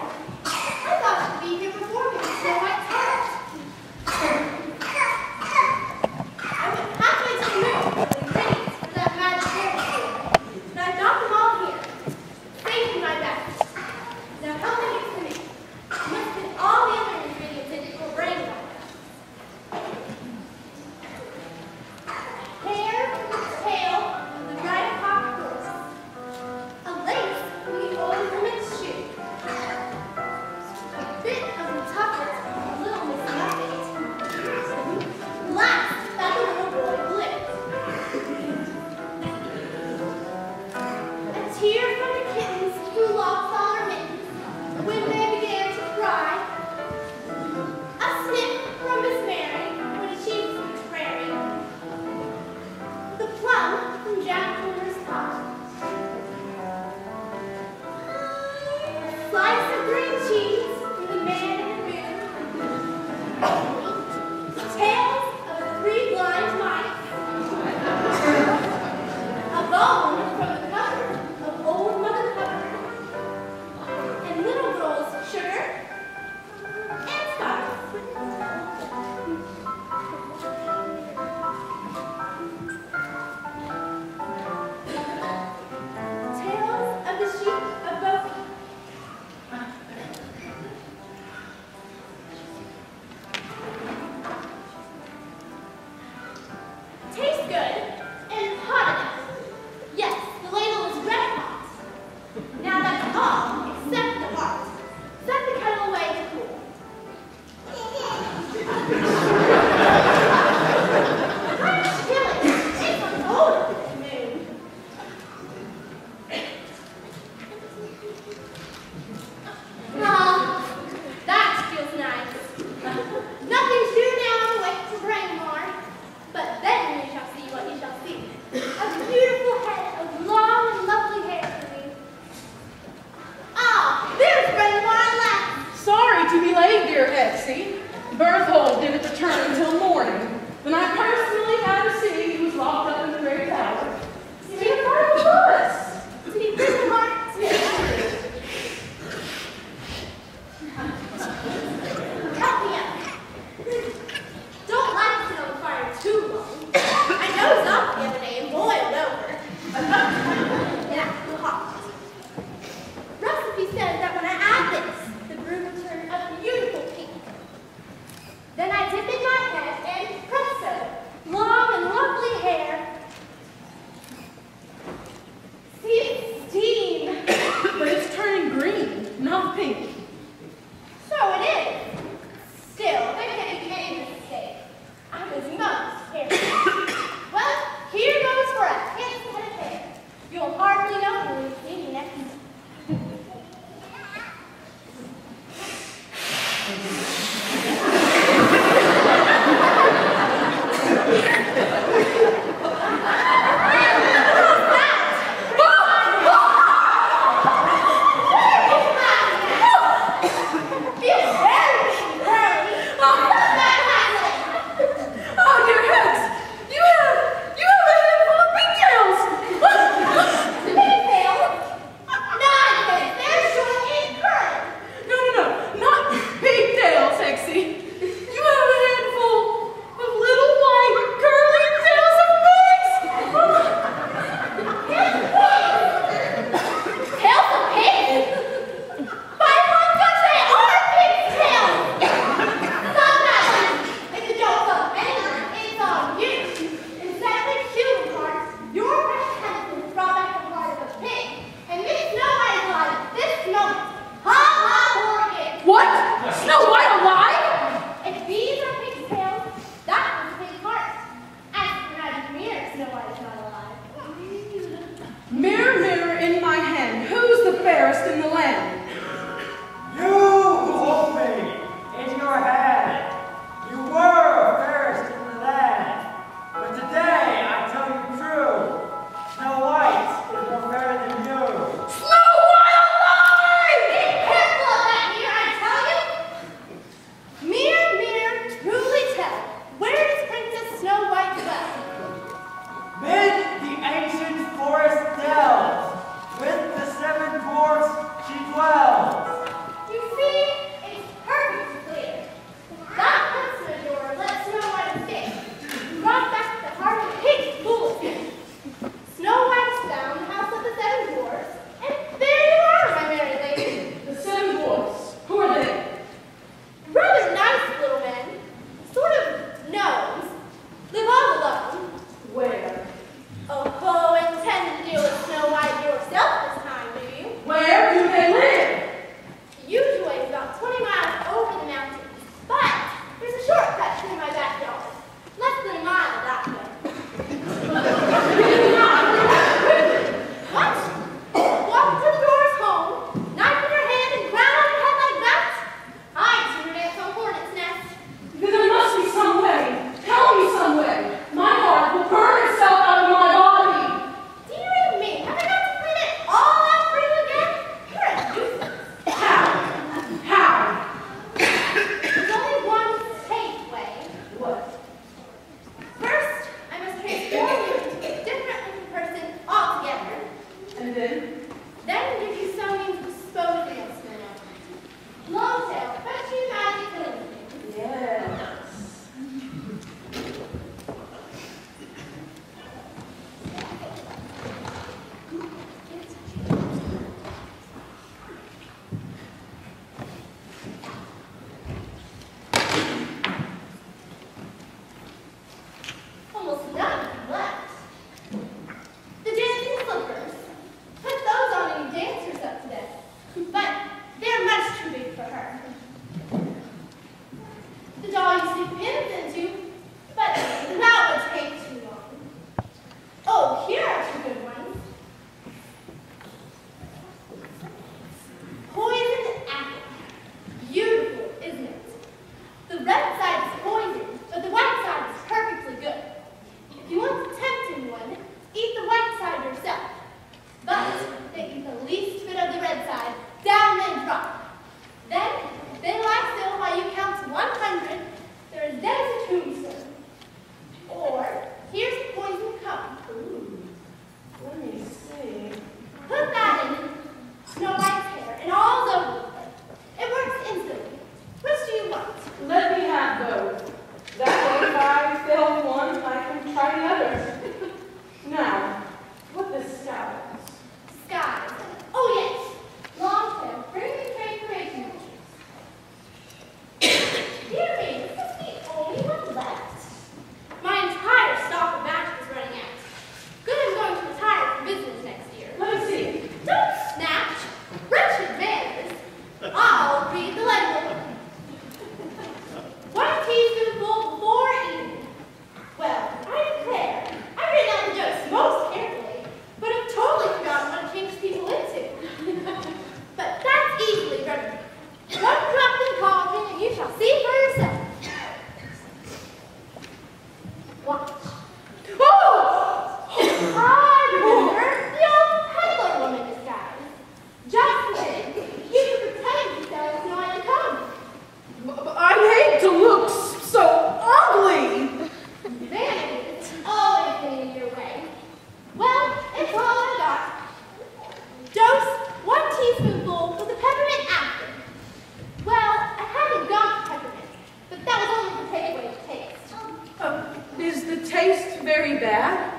taste very bad?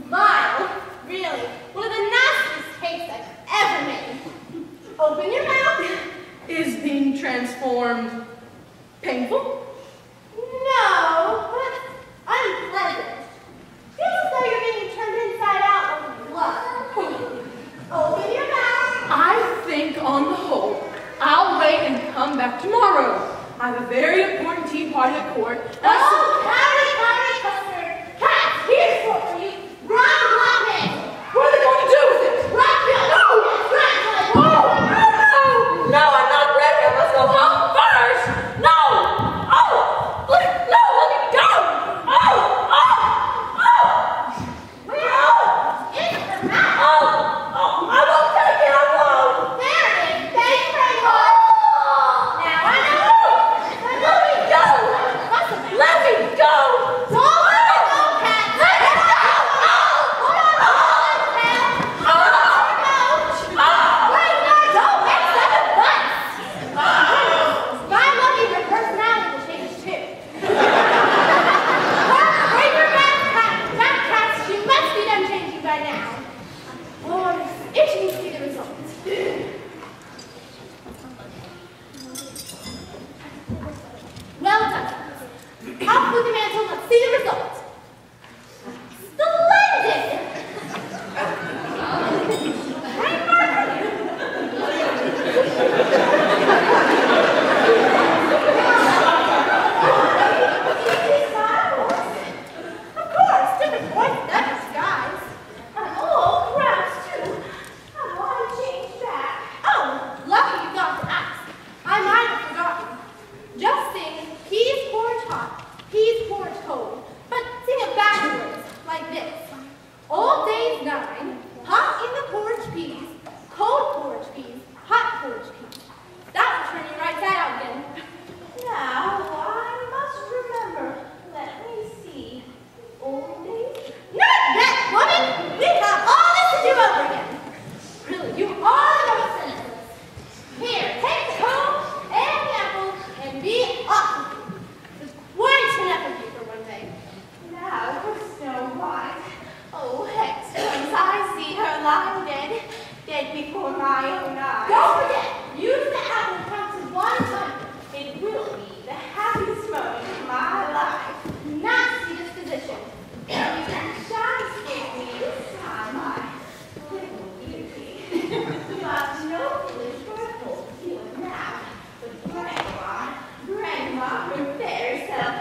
Vile, really. One of the nastiest cakes I've ever made. Open your mouth. Is being transformed painful? No, but unpleasant. Feels as though you're being turned inside out with blood. Open your mouth. I think on the whole, I'll wait and come back tomorrow. I have a very important tea party at court. And Oh, howdy, custard. Cats, here's what for you. Brown lemon. what are they going to do with it? Rock your No! No, I'm not ready. I must go home first. No! Oh! Let me go! Oh! It's the mouth. I won't take it. I won't. There it is. Thanks very much. Now I know. Let me go. Let me go. Don't let it go, cat. Let it go. Hold on, cat. Wait, no, don't make such a fuss. If I'm lucky, your personality will change too. Bring her back, cat. That cat, she must be done changing by now. Oh, I'm itching to see the results. Well done. Off with the mantle, let's see the results. Splendid! Hey, Margaret! Of course, different points, that's guys. Oh, crowds too. How do I change that? Oh, lucky you got to ask. I might have forgotten. Just sing peas porridge hot, peas porridge cold, but sing it backwards, like this. Old days 9, hot in the porridge peas, cold porridge peas, hot porridge peas. That will turn you right side out again. Now, I must remember. Let me see. Old days? Not that, woman! We have all this to do over again. Really, you all know what's in it. Here, take the comb and the apple and be off. There's quite enough of you for one day. Now, for Snow White. Oh, heck, once I see her lying dead, dead before my own eyes. Don't forget, use the apple count to 100. It will be the happiest moment of my life. Nasty disposition. You can shine escape me this time, my little beauty. You have no foolish purple to you now, but Grandma, prepare yourself.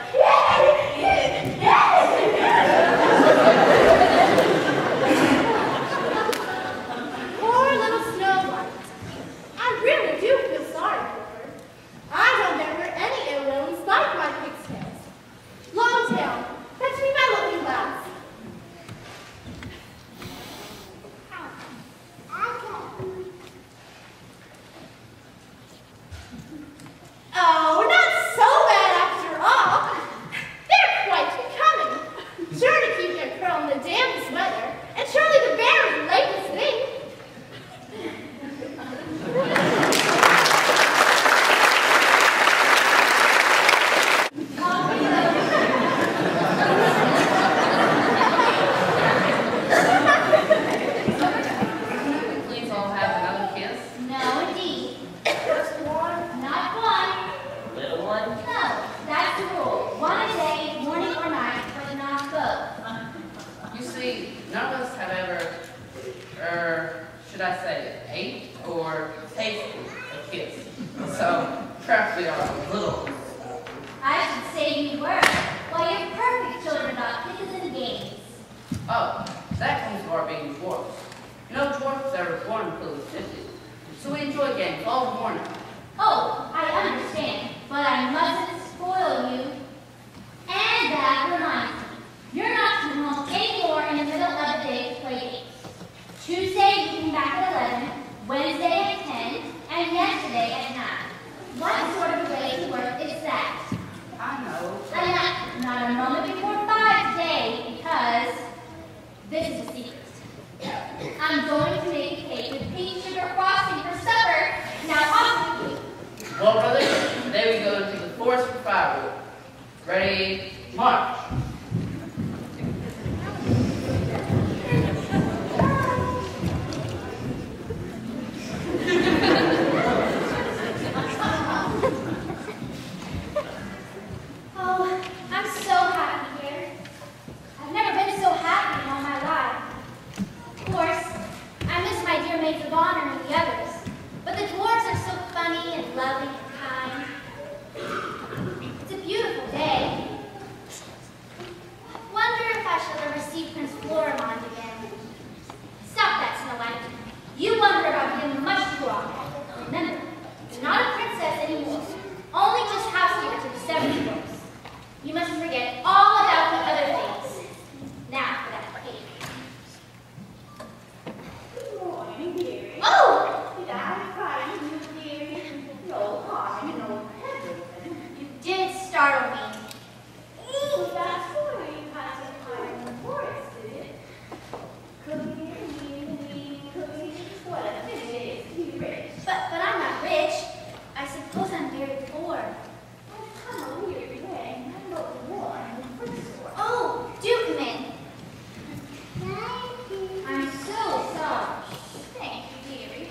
Poor little Snow White. I really do feel sorry for her. I don't bear her any ill will in spite of my pigtails. Longtail, fetch me my looking glass. Oh, not so bad after all. They're quite becoming. Sure to keep your curl in the dampest weather, and surely the very latest thing. Please all have another kiss. No, indeed. Not one. Little one? No, that's the rule. One a day, morning or night, but not both. You see, none of us have ever, should I say, ate or tasted a kiss. So, perhaps we are a little. I should say you were. Why, you're perfect children about kisses and games. Oh, that comes of our being dwarfs. You know, dwarfs are born full of 50. So we enjoy games all morning. Oh, I understand, but I mustn't spoil you. And that reminds me, you're not coming home anymore in the middle of the day to play games. Tuesday you came back at 11, Wednesday at 10, and yesterday at 9. What sort of way to work is that? I know. Not a moment before 5 today, because this is a secret. I'm going to make a cake with pink sugar frosting for supper. Now off with you. Well, brothers, today we go into the forest for firewood. Ready, march. startle me. Ooh, that's why you had to hide in the forest, is it? Cookies, what a thing it is to be rich. But I'm not rich. I suppose I'm very poor. I've come a weird way. I'm not warm in the first store. Oh, do come in. I'm so sorry. Thank you, dearie.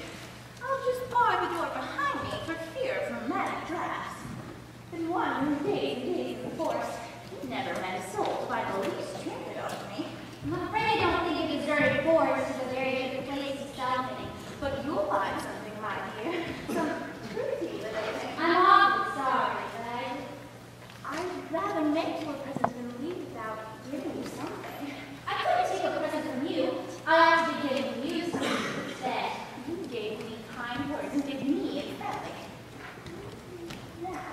I'll just bar the door behind me for fear of rheumatic drafts. Been wandering days and days in the forest. Never met a soul by the least trinket of me. I'm afraid I don't think a deserted forest is a very good place to stop in. But you'll find something, my dear. Some pretty little thing. I'm awfully sorry, but I'd rather make you a present than leave without giving you something. I couldn't take a present from you. I ought to be giving you something instead. You gave me kind words and did me a friendly. Now,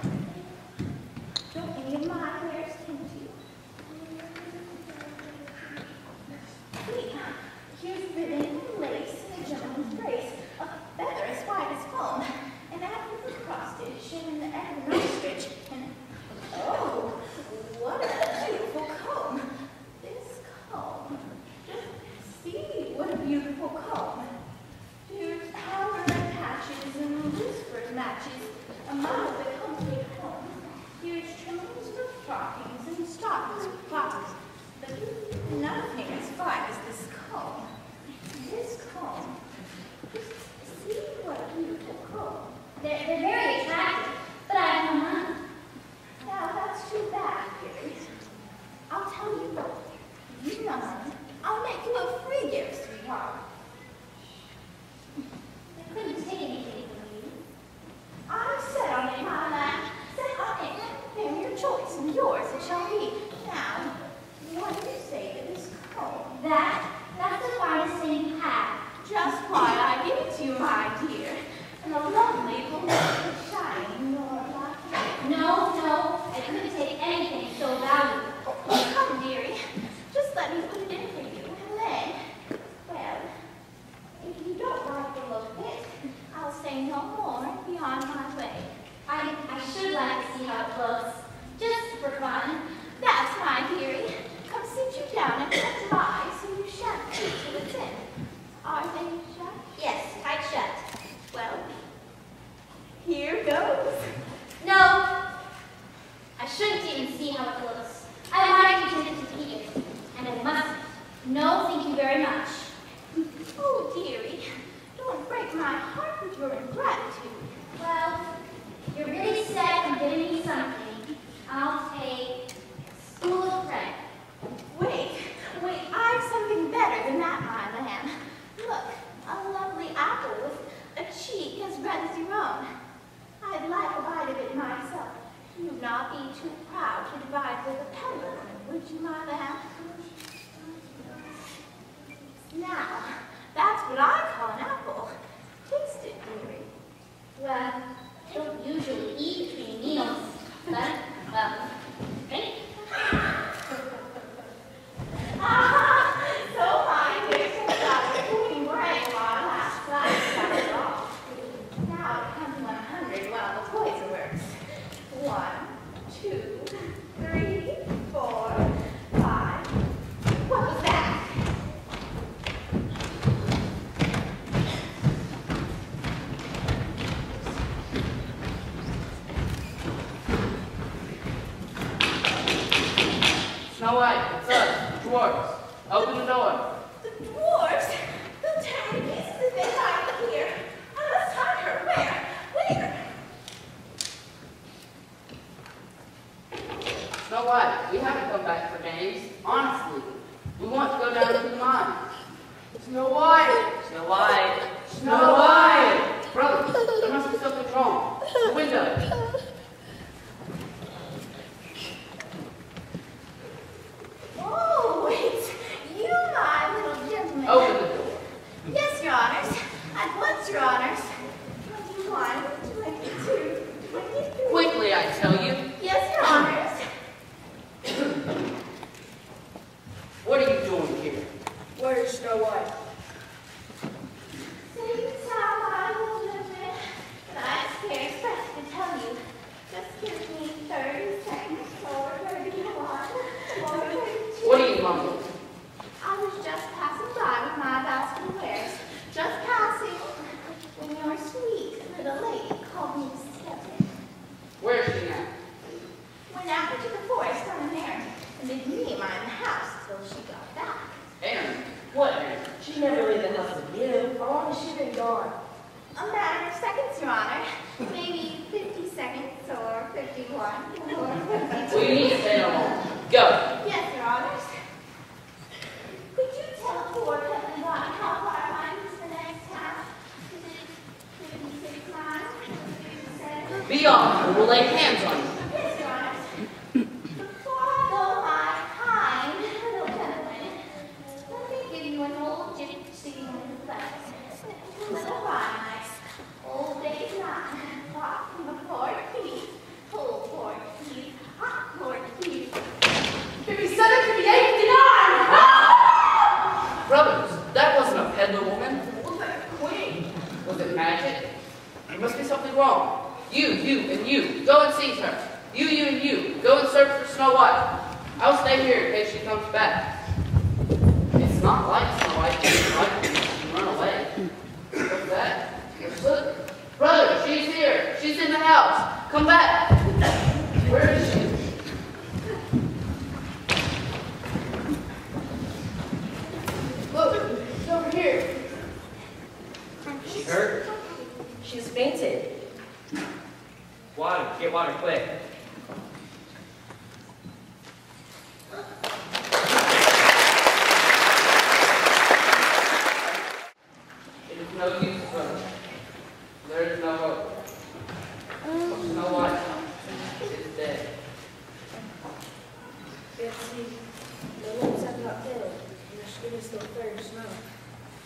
don't any of my wares tempt you? See, here's ribbon and lace and a gentleman's brace, a feather as white as foam, an apricot cross stitch and an abalone stitch, and oh, what a beautiful comb! This comb. Just see what a beautiful comb. Here's powder and patches and whispered matches, a model that comes with home. Here's trimmings for stockings and stockings with flowers. But nothing as fine as this comb. This comb. Just see what a beautiful comb. They're very attractive, but I have no money. Now that's too bad, dearie. I'll tell you what. You know money. I'll make you a free gift, sweetheart. I couldn't take anything from you. I said I'll make my land. Said I'll make him your choice, and yours it shall be. Now, what do you say to this comb? That's the finest thing you have. Just why I give it to you, my dear. And a lovely woman shining your black hair. No, I couldn't take anything so valuable. Oh, come, dearie. Just let me put it in for you, and then, well, if you don't like the look of it, I'll say no more beyond my way. I should like to see how it looks, just for fun. That's my dearie. Come sit you down and shut your eyes so you shan't see till it's in. Are they shut? Yes, tight shut. Well, here goes. No, I shouldn't even see how it looks. I might be tempted to eat it, and I mustn't. No, thank you very much. Oh, dearie, don't break my heart with your ingratitude. Well, you're really set on giving me something. I'll take a spool of bread. Wait, I've something better than that, my lamb. Look, a lovely apple with a cheek as red as your own. I'd like a bite of it myself. You'd not be too proud to divide with a peddler, would you, my lamb? Now, that's what I call an apple. Taste it, dearie. Well, I don't usually eat between meals, but, great. So fine, dear, so sorry. We were a while last night, after all. Now it comes 100 while the poison works. 1, 2, 3, 4, 5. What was that? Snow White, it's us, dwarves. Open the door. The dwarves? They'll tear me to pieces if they find me here. I must hide her. Where? Where? Snow White, we haven't come back for games. Honestly, we want to go down to the mine. Snow White! Snow White. Snow White! Brother, there must be something wrong. The window. Oh, it's you, my little gentleman. Open the door. Yes, your honors. At once, your honors. 21, 22, 23. Quickly, I tell you. Yes, your honors. What are you doing here? Where's Snow White? Say you sound my little gentleman, but I'm scarce pressed to tell you. She never leave the house with you. How long has she been gone? A matter of seconds, Your Honor. Maybe 50 seconds or 51 or 52. We need to stay alone. Go. Yes, Your Honors. Could you tell poor Cousin Bonnie how far behind is the next town? Is it 56 miles? 57? Be on. We'll lay hands on you. Yes, Your Honors. Follow my kind little gentleman. Let me give you an old gypsy flex. Little rhyme. Old days nine. Hot before tea. Cold for tea. Hot for tea. 57, 58, 59! Brothers, that wasn't a peddler woman. Was that a queen? Was it magic? There must be something wrong. You, and you, go and seize her. You, and you, go and search for Snow White. I'll stay here in case she comes back. It's not like Snow White. It's like she can run away. What's that? Look. Brother, she's here. She's in the house. Come back. Where is she? Look, she's over here. She hurt? She's fainted. Water. Get water quick. It is no use, brother. There is no hope. Snow White is dead. Betsy, the wolves have not failed, and their skin is still fair to snow.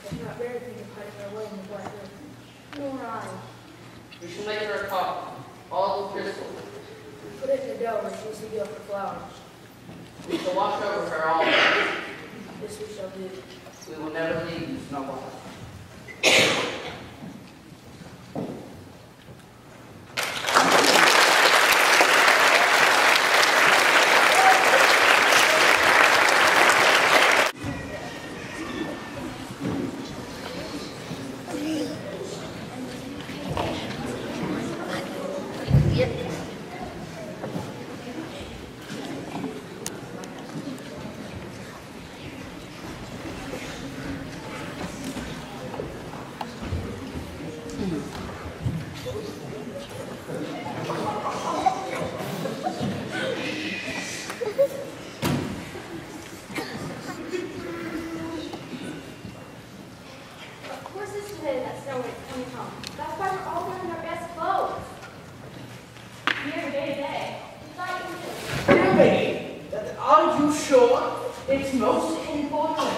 They cannot bear to think of hiding their way in the Black River. Nor I. We shall make her a coffin, all of crystal. Put it in the dough and use the gill for flowers. We shall watch over her all day. This we shall do. We will never leave you, Snow White. Of course it's today that Snow White's coming home. That's why we're all wearing our best clothes. Here, day. Dear me, are you sure? It's most important.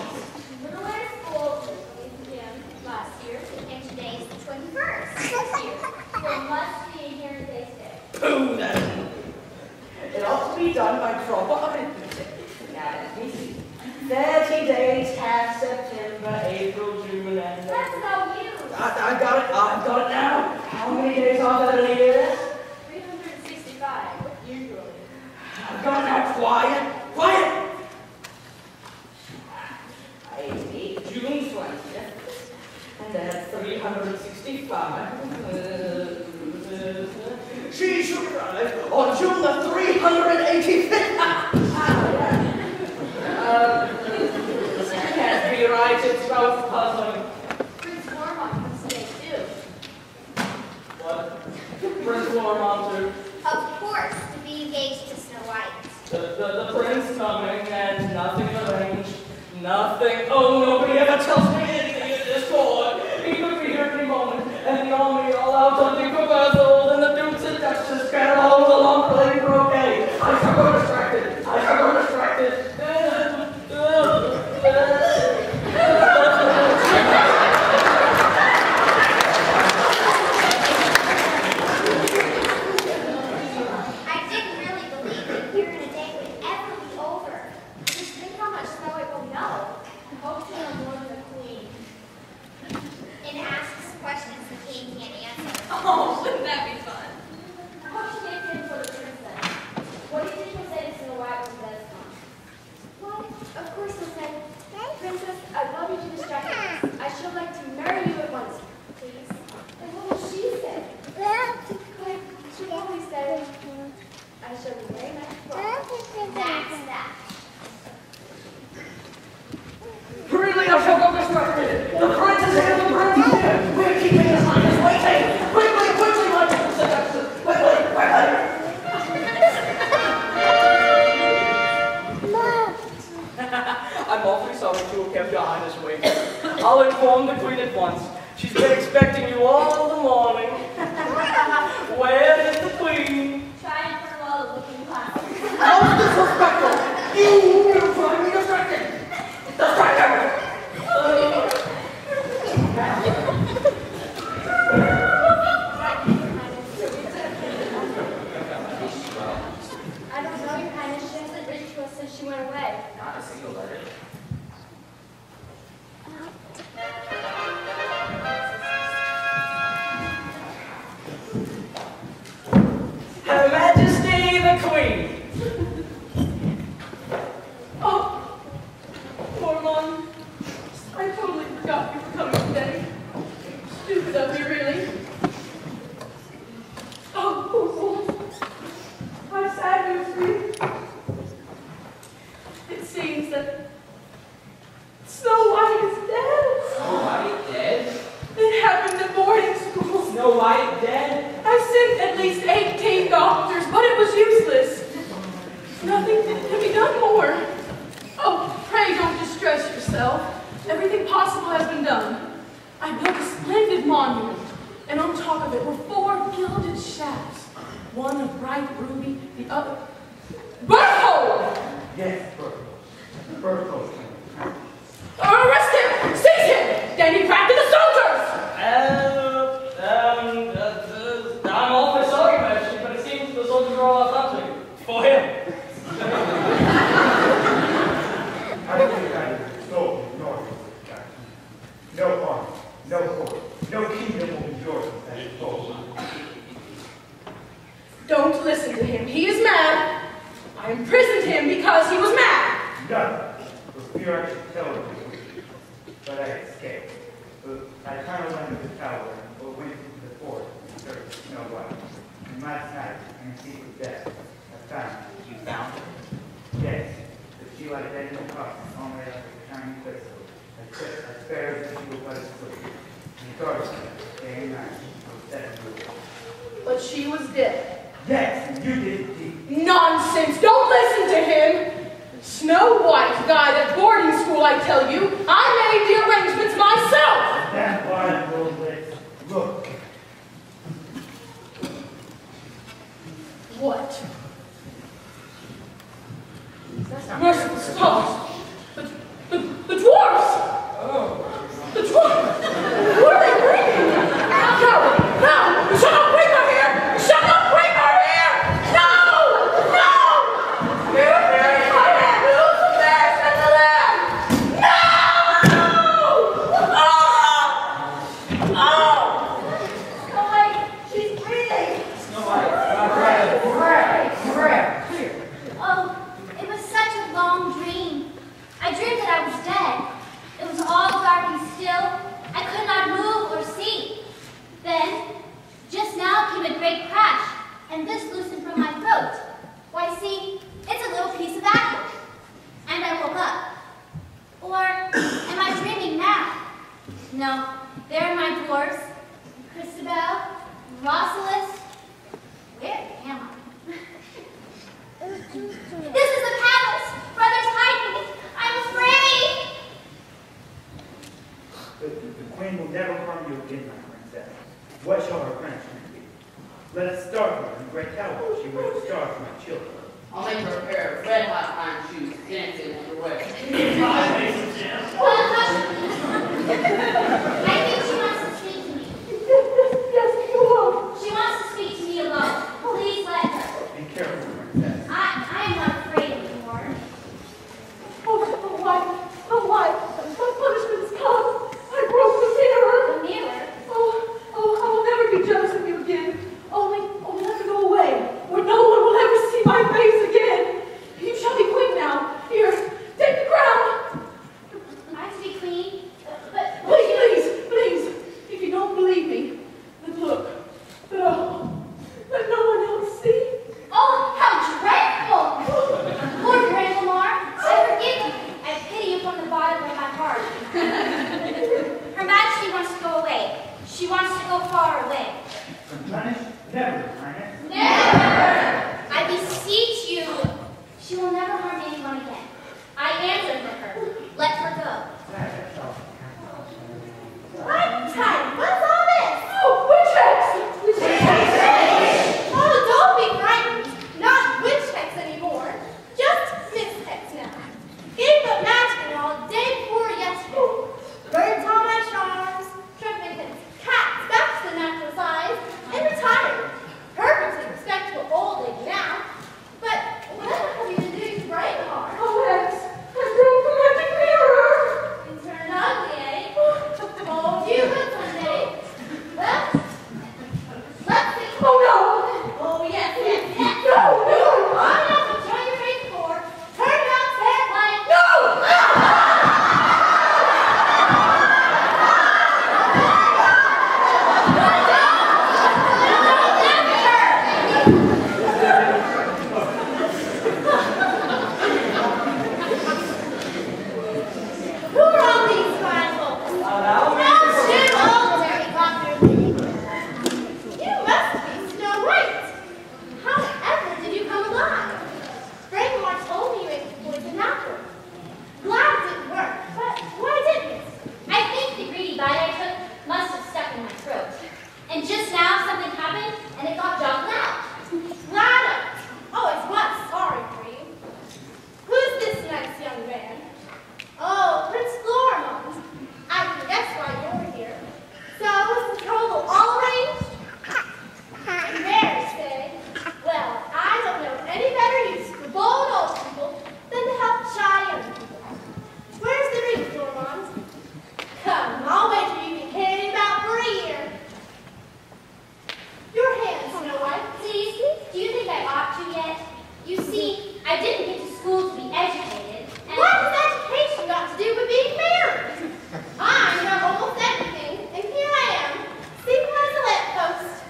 Little went to school in June last year, and today's the 21st this year. So it must be here today's day. Pooh, then. It ought to be done by proper arithmetic. Now, let me see. 30 days past September, April, June, and That's no use. I've got it now. How many days are there in a year? 365, usually. I've got it now. Quiet. June 20th, and that's 365. She should arrive on June the 385th. This can't be right. It's both puzzling. Prince Warmont comes today, too. What? Prince Warmont, Of course, to be engaged to Snow White. the prince coming, and nothing arranged. Nothing. Oh, nobody ever tells me anything at this court. He could be here any moment, and the army all out hunting for Berthold, and the dukes and duchesses scattered all over the lawn playing croquet. I shall go distracted. I didn't really believe that here in a day would ever be over. Just think how much Snow White will know. Hope to know more than the Queen. And asks questions the King can't answer. Oh, wouldn't that be fun? I hope she gets in for the princess. What do you think he'll say to Snow White when he does come? Why, of course he'll say, Princess, I'd love you to distract us. I should like to marry you at once, please. And what will she say? Like, she'll probably say, I shall be very much fun. That's that. Really, I shall go distracted. I'll inform the Queen at once. She's been expecting you all the morning. Where is the Queen? Trying for all the looking glass. How disrespectful! You will find me distracted! Distracted! I don't know, Your Highness. She hasn't written to us since she went away. Not a single letter. Her Majesty the Queen! Oh, poor Mom. I totally forgot you were coming today. Stupid of me, really. Oh, poor soul. I've sad news for you. It seems that Snow White is dead. Snow White dead? It happened at boarding school. Snow White dead? I sent at least 18 doctors, but it was useless. Nothing can be done more. Oh, pray don't distress yourself. Everything possible has been done. I built a splendid monument, and on top of it were 4 gilded shafts. One of bright ruby, the other... Berthold! Yes, Berthold. Arrest him! Seize him! Standing back to the soldiers! I'm all for sorry, Majesty, but it seems the soldiers are all out hunting. For him. I think I stole north. No army, no court, no kingdom will be yours as it falls. Don't listen to him. He is mad. I imprisoned him because he was mad. None. For fear I should tell him. But I escaped. I climbed under the tower and went into the forest in search of Snow White. And last night, in a secret death, I found her. You found her? Yes, but she lies dead in the coffin, only like a tiny crystal. As fair as she was but a slip. And guarded her day and night with that rule. But she was dead. Yes, and you did indeed. Nonsense! Don't listen to him! Snow White died at boarding school, I tell you. I made the arrangements myself! Stand quiet, little lips. Look. What? Merciful stars! The dwarfs! The dwarfs! What are they bringing? No! No! You shall not bring her here! You shall not bring her here! No! No! I am Lucifer and the Lamb! No! Oh! Snow White, she's breathing. Snow White. Oh, it was such a long dream. I dreamed that I was dead. It was all dark and still. I could not move or see. Then, just now came a great crash, and this loosened from my throat. Why, see, it's a little piece of apple. And I woke up. Or am I dreaming now? No, there are my dwarfs. Christabel, Rosalys. Where am I? This is the palace! Brothers, hide me! I'm afraid! The queen will never harm you again, my princess. What shall her punishment be? Let us starve her in the great tower. She will starve my children. I'll make her a pair of red-hot iron shoes dancing in her way. Well, hush! I think she wants to speak to me. Yes, you will. She wants to speak to me alone. Please let her. Be careful, princess. I am not afraid anymore. Oh, why? What punishment has come? I broke the mirror. The mirror. Oh, I will never be jealous of you again. Only let me go away, where no one will ever see my face again. You shall be queen now. Here, take the crown. I have to be queen, but Please, if you don't believe me, then look. But let no one else see. oh, how dreadful! Poor Grandmamma, I forgive you. I pity you from the bottom of my heart. Her Majesty wants to go away. She wants to go far away. Unpunished? Never, Highness. Never! I beseech you. She will never harm anyone again. I answer for her. Let her go. school to be educated. And What has education got to do with being married? I know almost everything, and here I am, sleeping on the lamppost.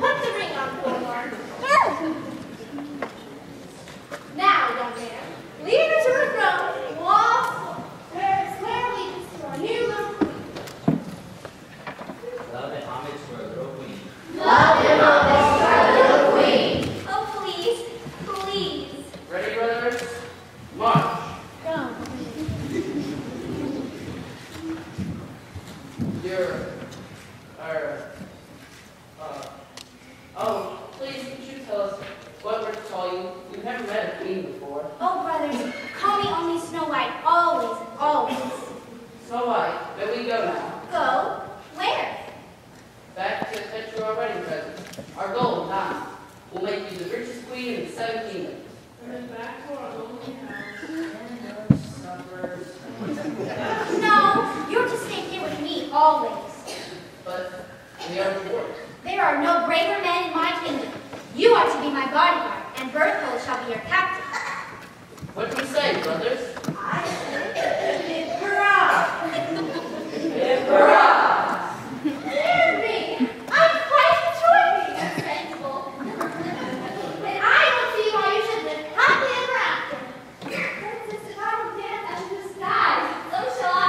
Put the ring on, Thornborn. Now, young man, lead her to her throne, walk, swear allegiance to our new little queen. Love and homage for a little queen. love and homage to our little queen. Oh, please, please. Ready, brothers? March. Oh, please, could you tell us what we're to call you? We've never met a queen before. Oh, brothers, call me only Snow White, always, always. Snow White, may we go now? Go? Where? Back to fetch your wedding present. Our gold diamond will make you the richest queen in the 7 kingdoms. And then back to our lonely house. Suppers. No, you're to stay here with me, always. But we are rewarded. There are no braver men in my kingdom. You are to be my bodyguard, and Berthold shall be your captain. What do we say, brothers? I say, hurrah! Dear me, I'm quite enjoying being sensible. And I don't see why you should live happily ever after. Princess, if I will dance out of the sky, so shall I.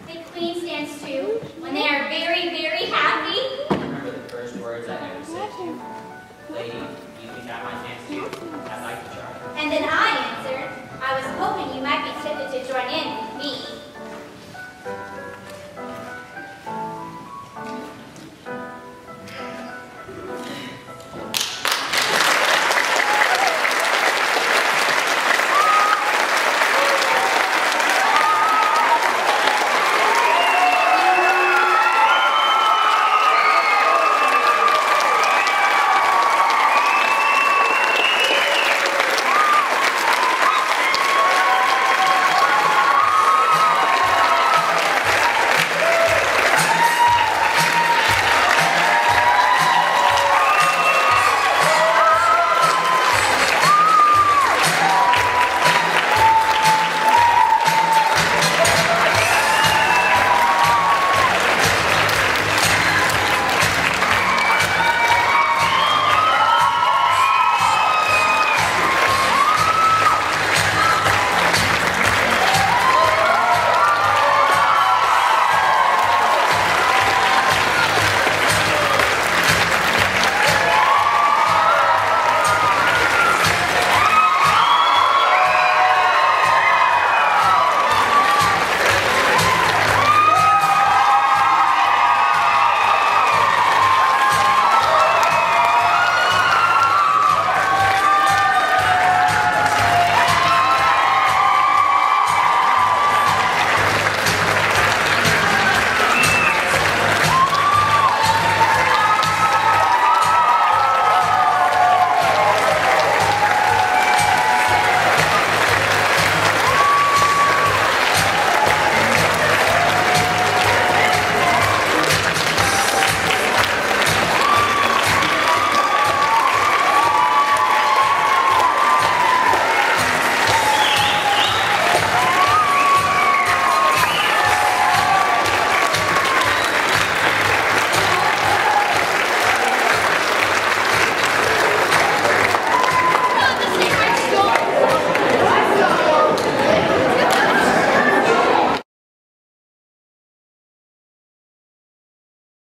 The queen stands too, when they are very, very happy. Remember the first words I ever said to you. Lady, you think I might dance too? I'd like to try. And then I answered, I was hoping you might be tempted to join in with me.